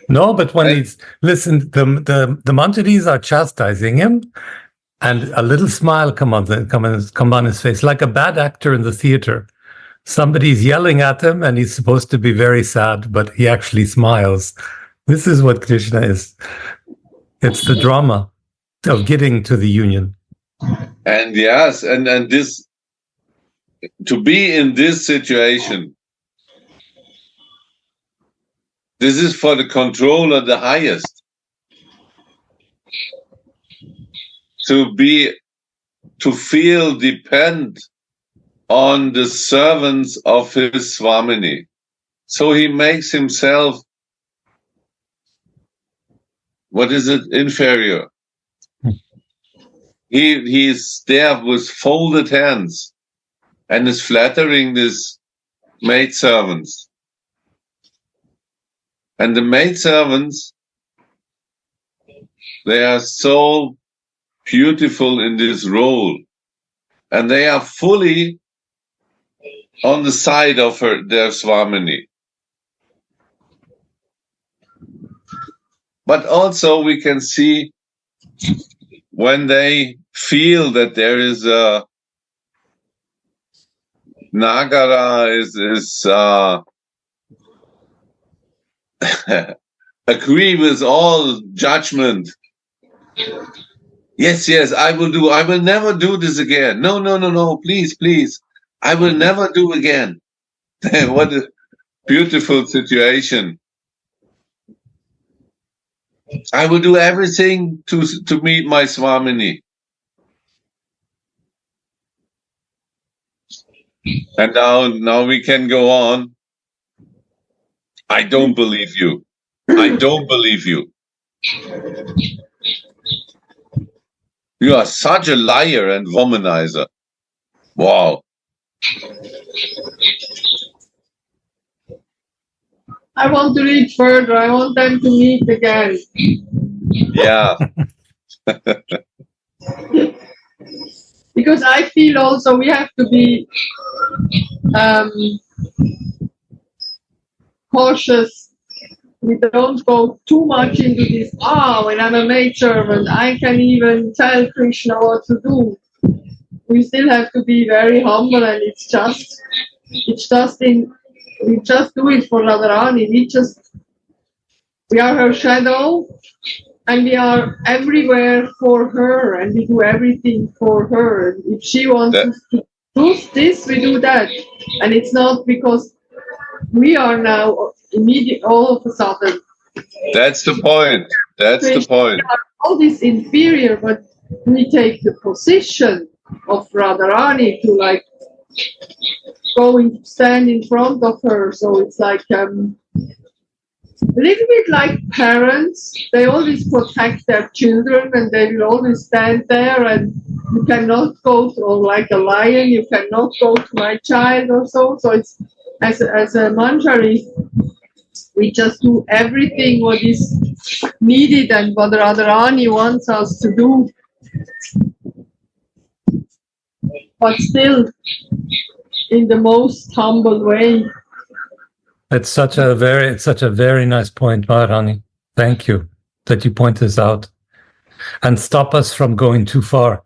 No, but when he's listen, the Manjaris are chastising him, and a little smile come on his face, like a bad actor in the theater. Somebody's yelling at him, and he's supposed to be very sad, but he actually smiles. This is what Krishna is. It's the drama of getting to the union. And yes, and this, to be in this situation, this is for the controller the highest. To feel depend on the servants of his Swamini. So he makes himself, what is it, inferior. He is there with folded hands and is flattering these maidservants. And the maidservants, they are so beautiful in this role, and they are fully on the side of their Swamini. But also we can see when they feel that there is a Nagara is agree with all judgment. Yes, I will never do this again. No, please. I will never do again. What a beautiful situation. I will do everything to meet my Swamini. And now we can go on. I don't believe you. I don't believe you. You are such a liar and womanizer. Wow. I want to read further. I want them to meet again. Yeah. Because I feel also we have to be cautious. We don't go too much into this. When I'm a maidservant, I can even tell Krishna what to do. We still have to be very humble, and we just do it for Radharani. We are her shadow, and we are everywhere for her, and we do everything for her. If she wants us to do this, we do that. And it's not because we are now immediate all of a sudden. That's the point. That's the point. We are all this inferior, but we take the position of Radharani to go and stand in front of her. So it's like a little bit like parents. They always protect their children, and they will always stand there, and you cannot go to, or like a lion, you cannot go to my child or so. So it's as a Manjari, we just do everything what is needed and what Radharani wants us to do. But still in the most humble way. It's such a very nice point, Maharani. Thank you that you point this out and stop us from going too far.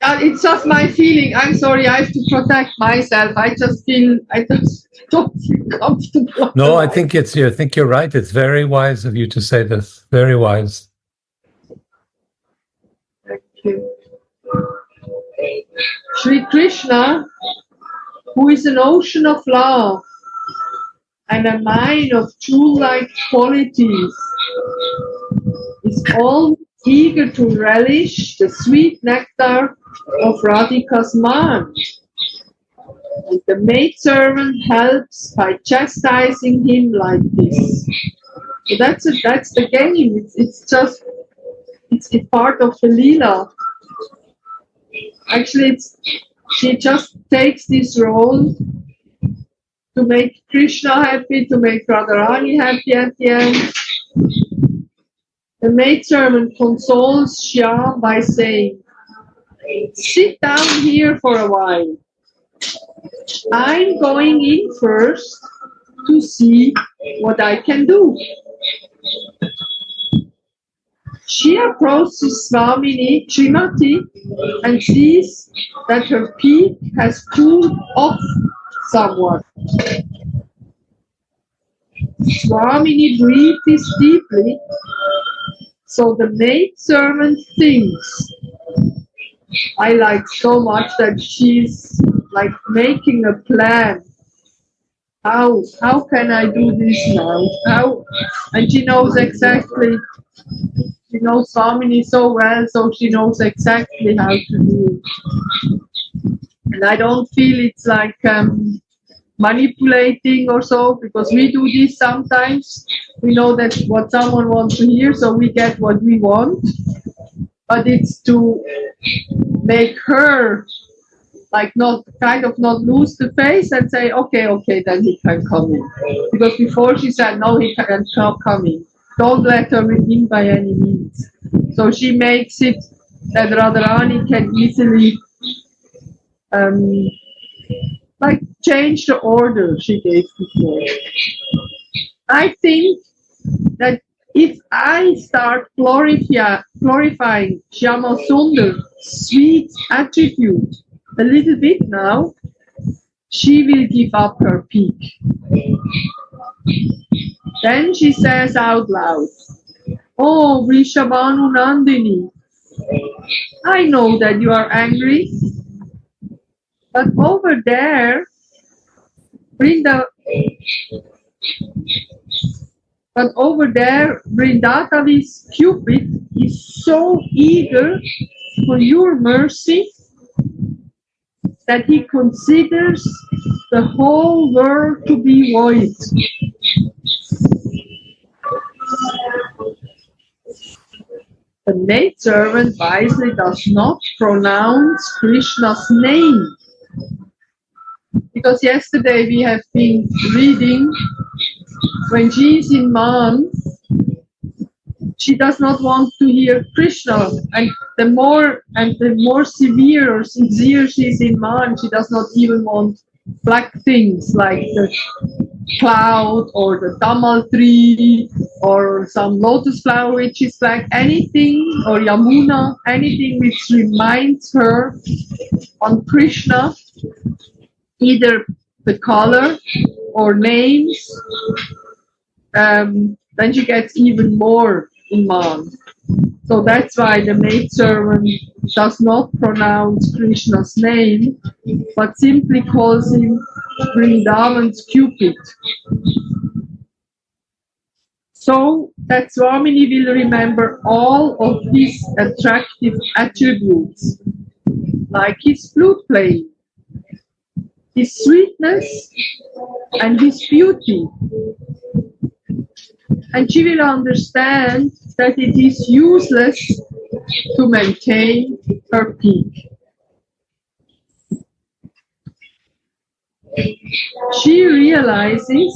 It's just my feeling. I'm sorry, I have to protect myself. I just don't feel comfortable. No, I think you're right. It's very wise of you to say this. Very wise. Thank you. Sri Krishna, who is an ocean of love and a mine of jewel-like qualities, is always eager to relish the sweet nectar of Radhika's mind. And the maidservant helps by chastising him like this. So that's the game. It's part of the Leela. Actually, she just takes this role to make Krishna happy, to make Radharani happy at the end. The maidservant consoles Shyam by saying, "Sit down here for a while. I'm going in first to see what I can do." She approaches Swamini Srimati and sees that her peak has cooled off somewhat. Swamini breathes deeply, so the maidservant thinks. I like so much that she's like making a plan. How can I do this now? And she knows exactly. She knows Swamini so well, so she knows exactly how to do it. And I don't feel it's like manipulating or so, because we do this sometimes. We know that what someone wants to hear, so we get what we want. But it's to make her like not lose the face and say, okay, then he can come in. Because before she said, no, he cannot come in. Don't let her in by any means. So she makes it that Radharani can easily change the order she gave before. I think that if I start glorifying Shyama Sundar's sweet attribute a little bit now, she will give up her peak. Then she says out loud, "Oh, Vrishabhanu Nandini, I know that you are angry, but over there, Vrindatavi's Cupid is so eager for your mercy that he considers the whole world to be void." The maidservant wisely does not pronounce Krishna's name. Because yesterday we have been reading, when she is in Man, she does not want to hear Krishna. And the more severe or sincere she is in Man, she does not even want black things like the cloud or the tamal tree or some lotus flower which is black, anything, or Yamuna, anything which reminds her on Krishna, either the color or names, then she gets even more in Man. So that's why the maidservant does not pronounce Krishna's name, but simply calls him Vrindavan's Cupid. So that Swamini will remember all of his attractive attributes, like his flute playing, his sweetness, and his beauty. And she will understand that it is useless to maintain her peak. She realizes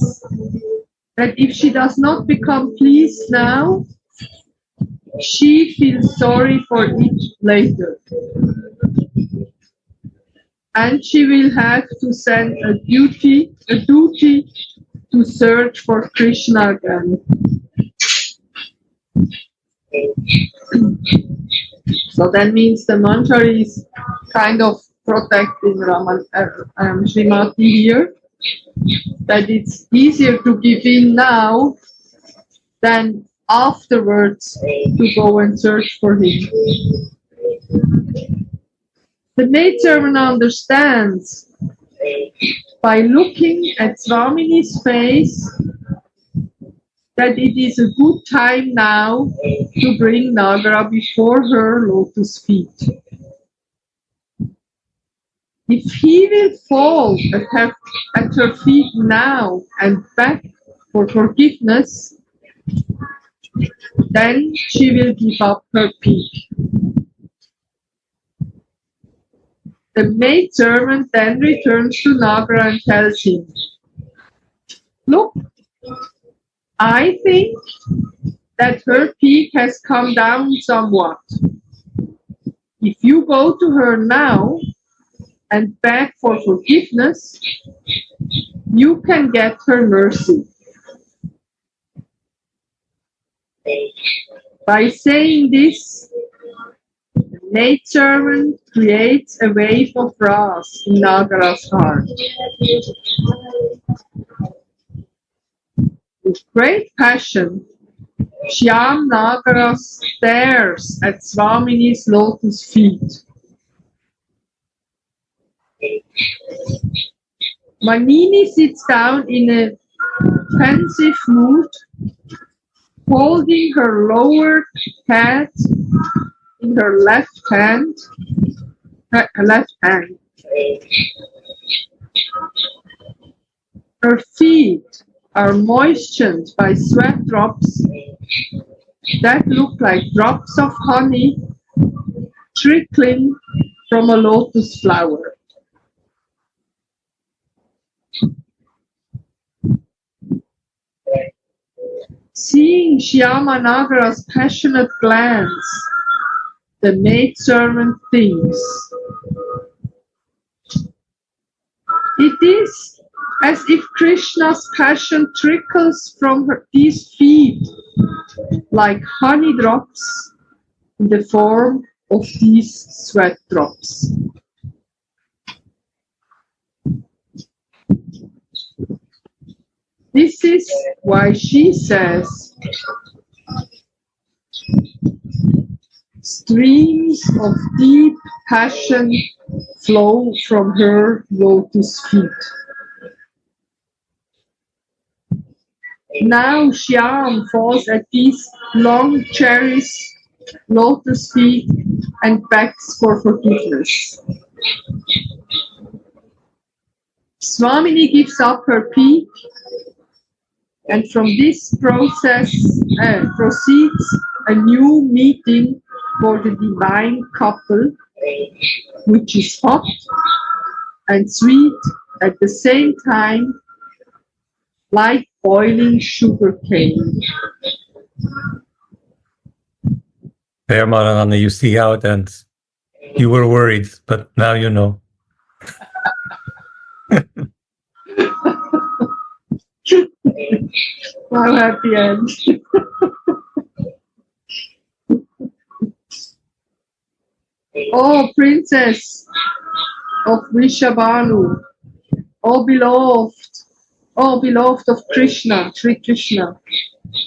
that if she does not become pleased now, she feels sorry for it later. And she will have to send a duty to search for Krishna again. So that means the manjari is kind of protecting Srimati here, that it's easier to give in now than afterwards to go and search for him. The maidservant understands by looking at Swamini's face that it is a good time now to bring Nagara before her lotus feet. If he will fall at her feet now and beg for forgiveness, then she will give up her peak. The maidservant then returns to Nagara and tells him, "Look, I think that her peak has come down somewhat. If you go to her now and beg for forgiveness, you can get her mercy." By saying this, the maidservant creates a wave of Rasa in Nagara's heart. With great passion, Shyam Nagara stares at Swamini's lotus feet. Manini sits down in a pensive mood, holding her lowered head in her left hand. Her feet are moistened by sweat drops that look like drops of honey trickling from a lotus flower. Seeing Shyama Nagara's passionate glance, the maidservant thinks, "It is as if Krishna's passion trickles from these feet like honey drops in the form of these sweat drops." This is why she says, "Streams of deep passion flow from her lotus feet." Now Shyam falls at these long cherished lotus feet and begs for forgiveness. Swamini gives up her peak, and from this process proceeds a new meeting for the divine couple, which is hot and sweet at the same time, like boiling sugar cane. There, Marananda, you see how it ends. You were worried, but now you know. Wow, happy end. Oh, princess of Vrishabhanu, oh beloved of Krishna, Sri Krishna,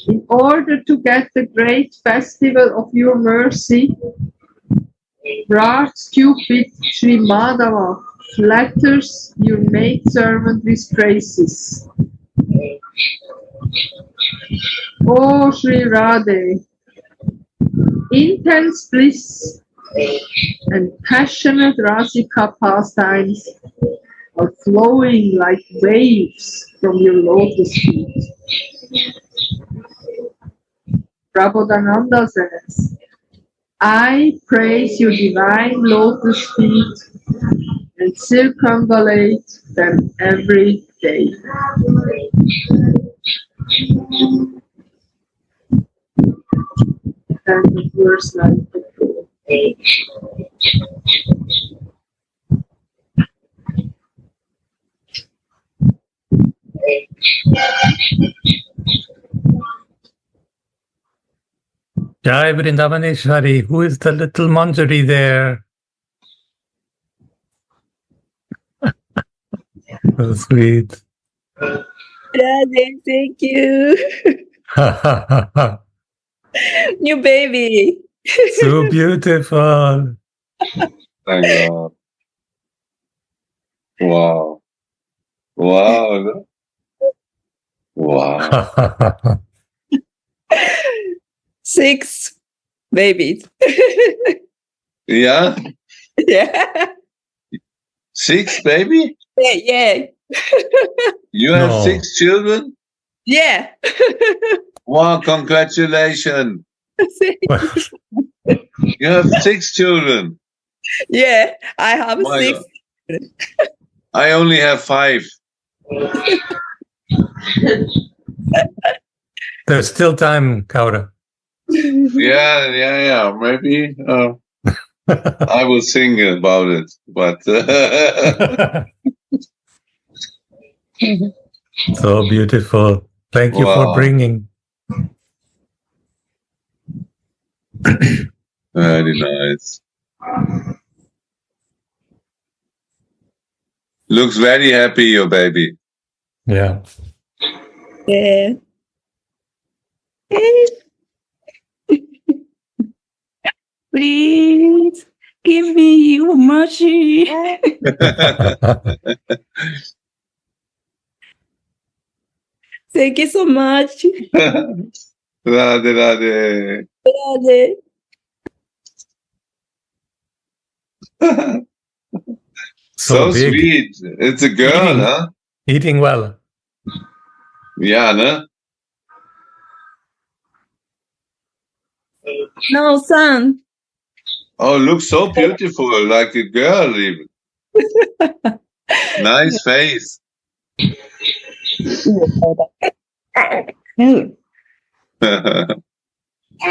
in order to get the great festival of your mercy, Raj Cupid Sri Madhava flatters your maidservant with praises. Oh Sri Radha, intense bliss and passionate Rasika pastimes are flowing like waves from your lotus feet. Prabodhananda says, "I praise your divine lotus feet and circumvallate them every day." And of verse 94. Jai Vrindavaneshwari, who is the little Manjari there? So sweet. Radha, thank you. New baby. So beautiful. Thank God. Wow. Wow. Wow. 6 babies. Yeah? Yeah. 6, baby? Yeah. You have No. 6 children? Yeah. Wow, congratulations. You have 6 children. Yeah. I have My 6. God. I only have 5. There's still time, Kaura. Yeah. Maybe I will sing about it, but So beautiful. Thank you for Wow. bringing. Very nice. Looks very happy, your baby. Yeah. Yeah. Please give me your mercy. Thank you so much. Radhe, Radhe. Radha. So big. sweet. It's a girl, Eating. huh? Eating well. Yeah, no? No, son. Oh, looks so beautiful, like a girl even. Nice face.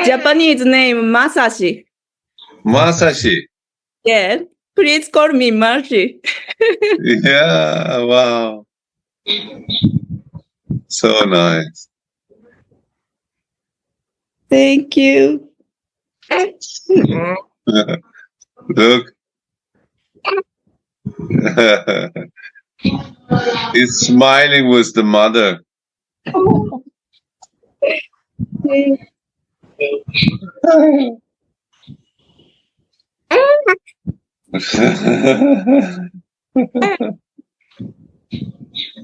Japanese name Masashi. Masashi. Yeah. Please call me Mashi. Yeah, wow. So nice. Thank you. Look. He's smiling with the mother.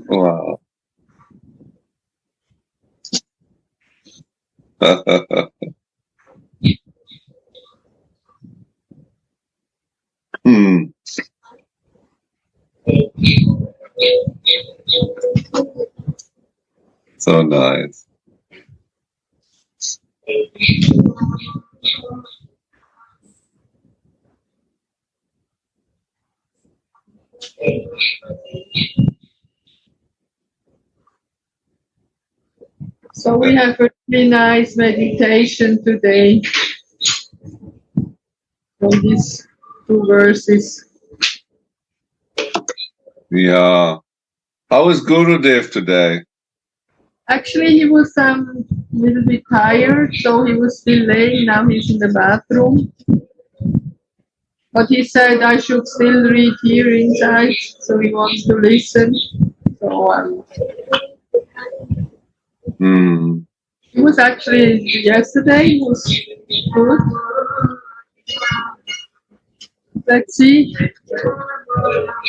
Wow. Hmm. So nice. So we have a really nice meditation today from these 2 verses. Yeah. How was Gurudev today? Actually, he was a little bit tired, so he was still laying. Now he's in the bathroom. But he said I should still read here inside, so he wants to listen. So Hmm. it was actually yesterday. It was good. Let's see.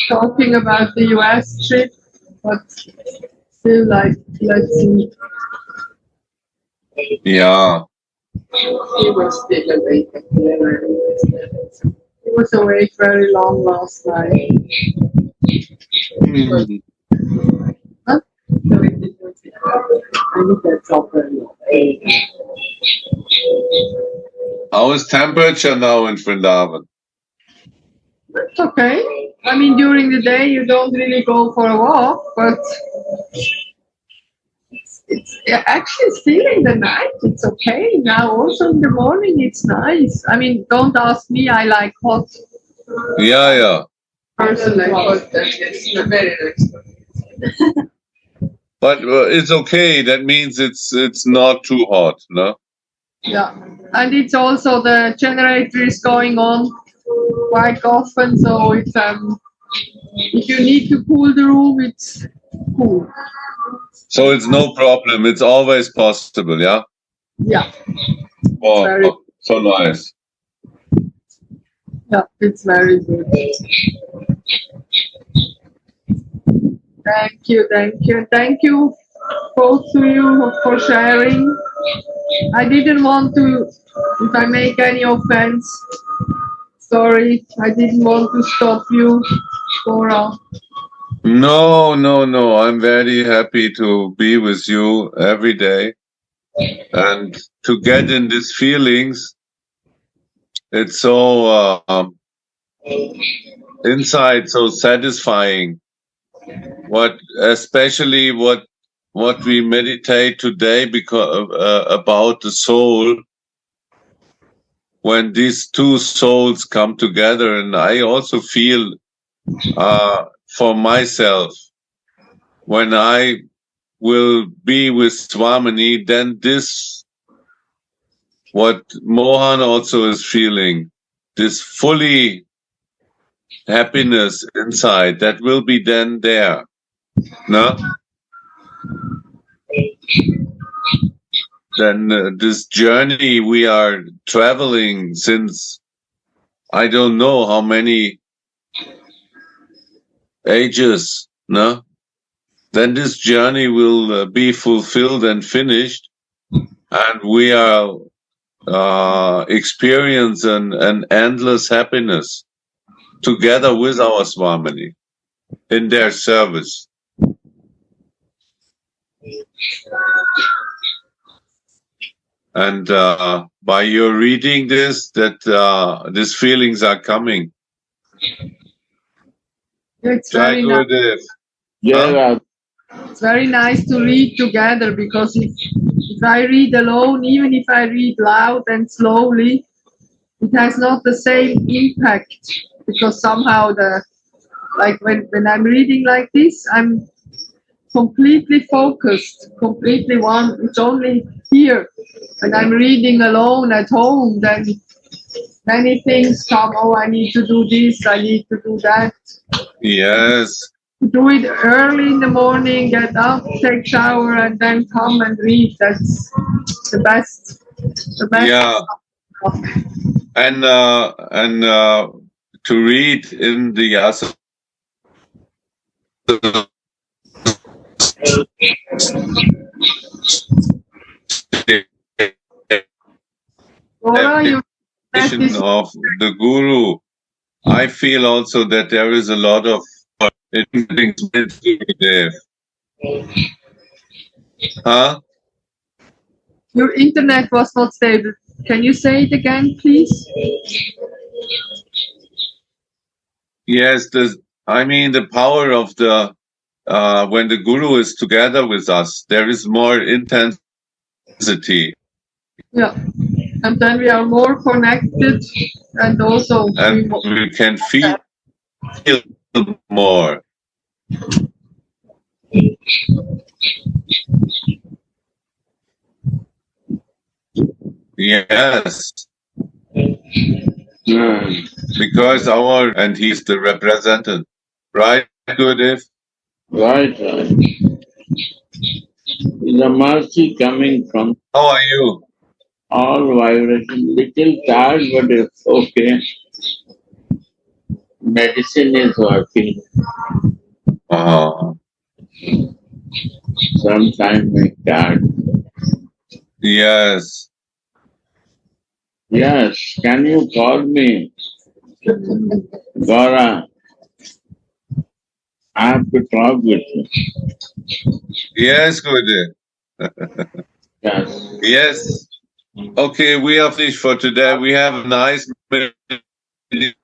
Talking about the US trip, but still, like, let's see. Yeah. He was still awake at 11. He was awake very long last night. Hmm. Huh? So it didn't. I think that's all very long. How is temperature now in Vrindavan? It's okay. I mean, during the day you don't really go for a walk, but it's actually still in the night. It's okay. Now also in the morning it's nice. I mean, don't ask me. I like hot Yeah. personally, but it's very nice. But it's okay. That means it's not too hot, no? Yeah, and it's also the generator is going on quite often, so if you need to cool the room, it's cool. So it's no problem. It's always possible, yeah? Yeah, Oh, very, so nice. yeah, it's very good. Thank you both to you for sharing. I didn't want to, if I make any offense, sorry, I didn't want to stop you, Cora. No. I'm very happy to be with you every day and to get in these feelings. It's so inside, so satisfying. Especially what we meditate today because about the soul. When these two souls come together, and I also feel for myself, when I will be with Swamini, then this, what Mohan also is feeling, this fully happiness inside, that will be then there. No? Then this journey we are traveling since I don't know how many ages, no? Then this journey will be fulfilled and finished, and we are experience an endless happiness together with our Swamini in their service. And by your reading this, that these feelings are coming. It's very nice. Huh? It's very nice to read together, because if I read alone, even if I read loud and slowly, it has not the same impact, because somehow like when I'm reading like this, I'm completely focused, completely one. It's only here. When I'm reading alone at home, then many things come. Oh, I need to do this, I need to do that. Yes. Do it early in the morning, get up, take shower, and then come and read. That's the best. The best. Yeah. And to read in the Yasa. Of the Guru, I feel also that there is a lot of things. Huh? Your internet was not stable. Can you say it again, please? Yes, I mean the power of the when the Guru is together with us, there is more intensity. Yeah, and then we are more connected, and also we can feel more. Yes. Because and he's the representative, right, Gurudev? Right. The mercy coming from. How are you? All vibration, little tired, but it's okay. Medicine is working. Sometimes I'm tired. Yes. Yes, can you call me? Gora, I have to talk with you. Yes, Gurudev. Yes. Yes. Okay, we are finished for today. We have a nice meditation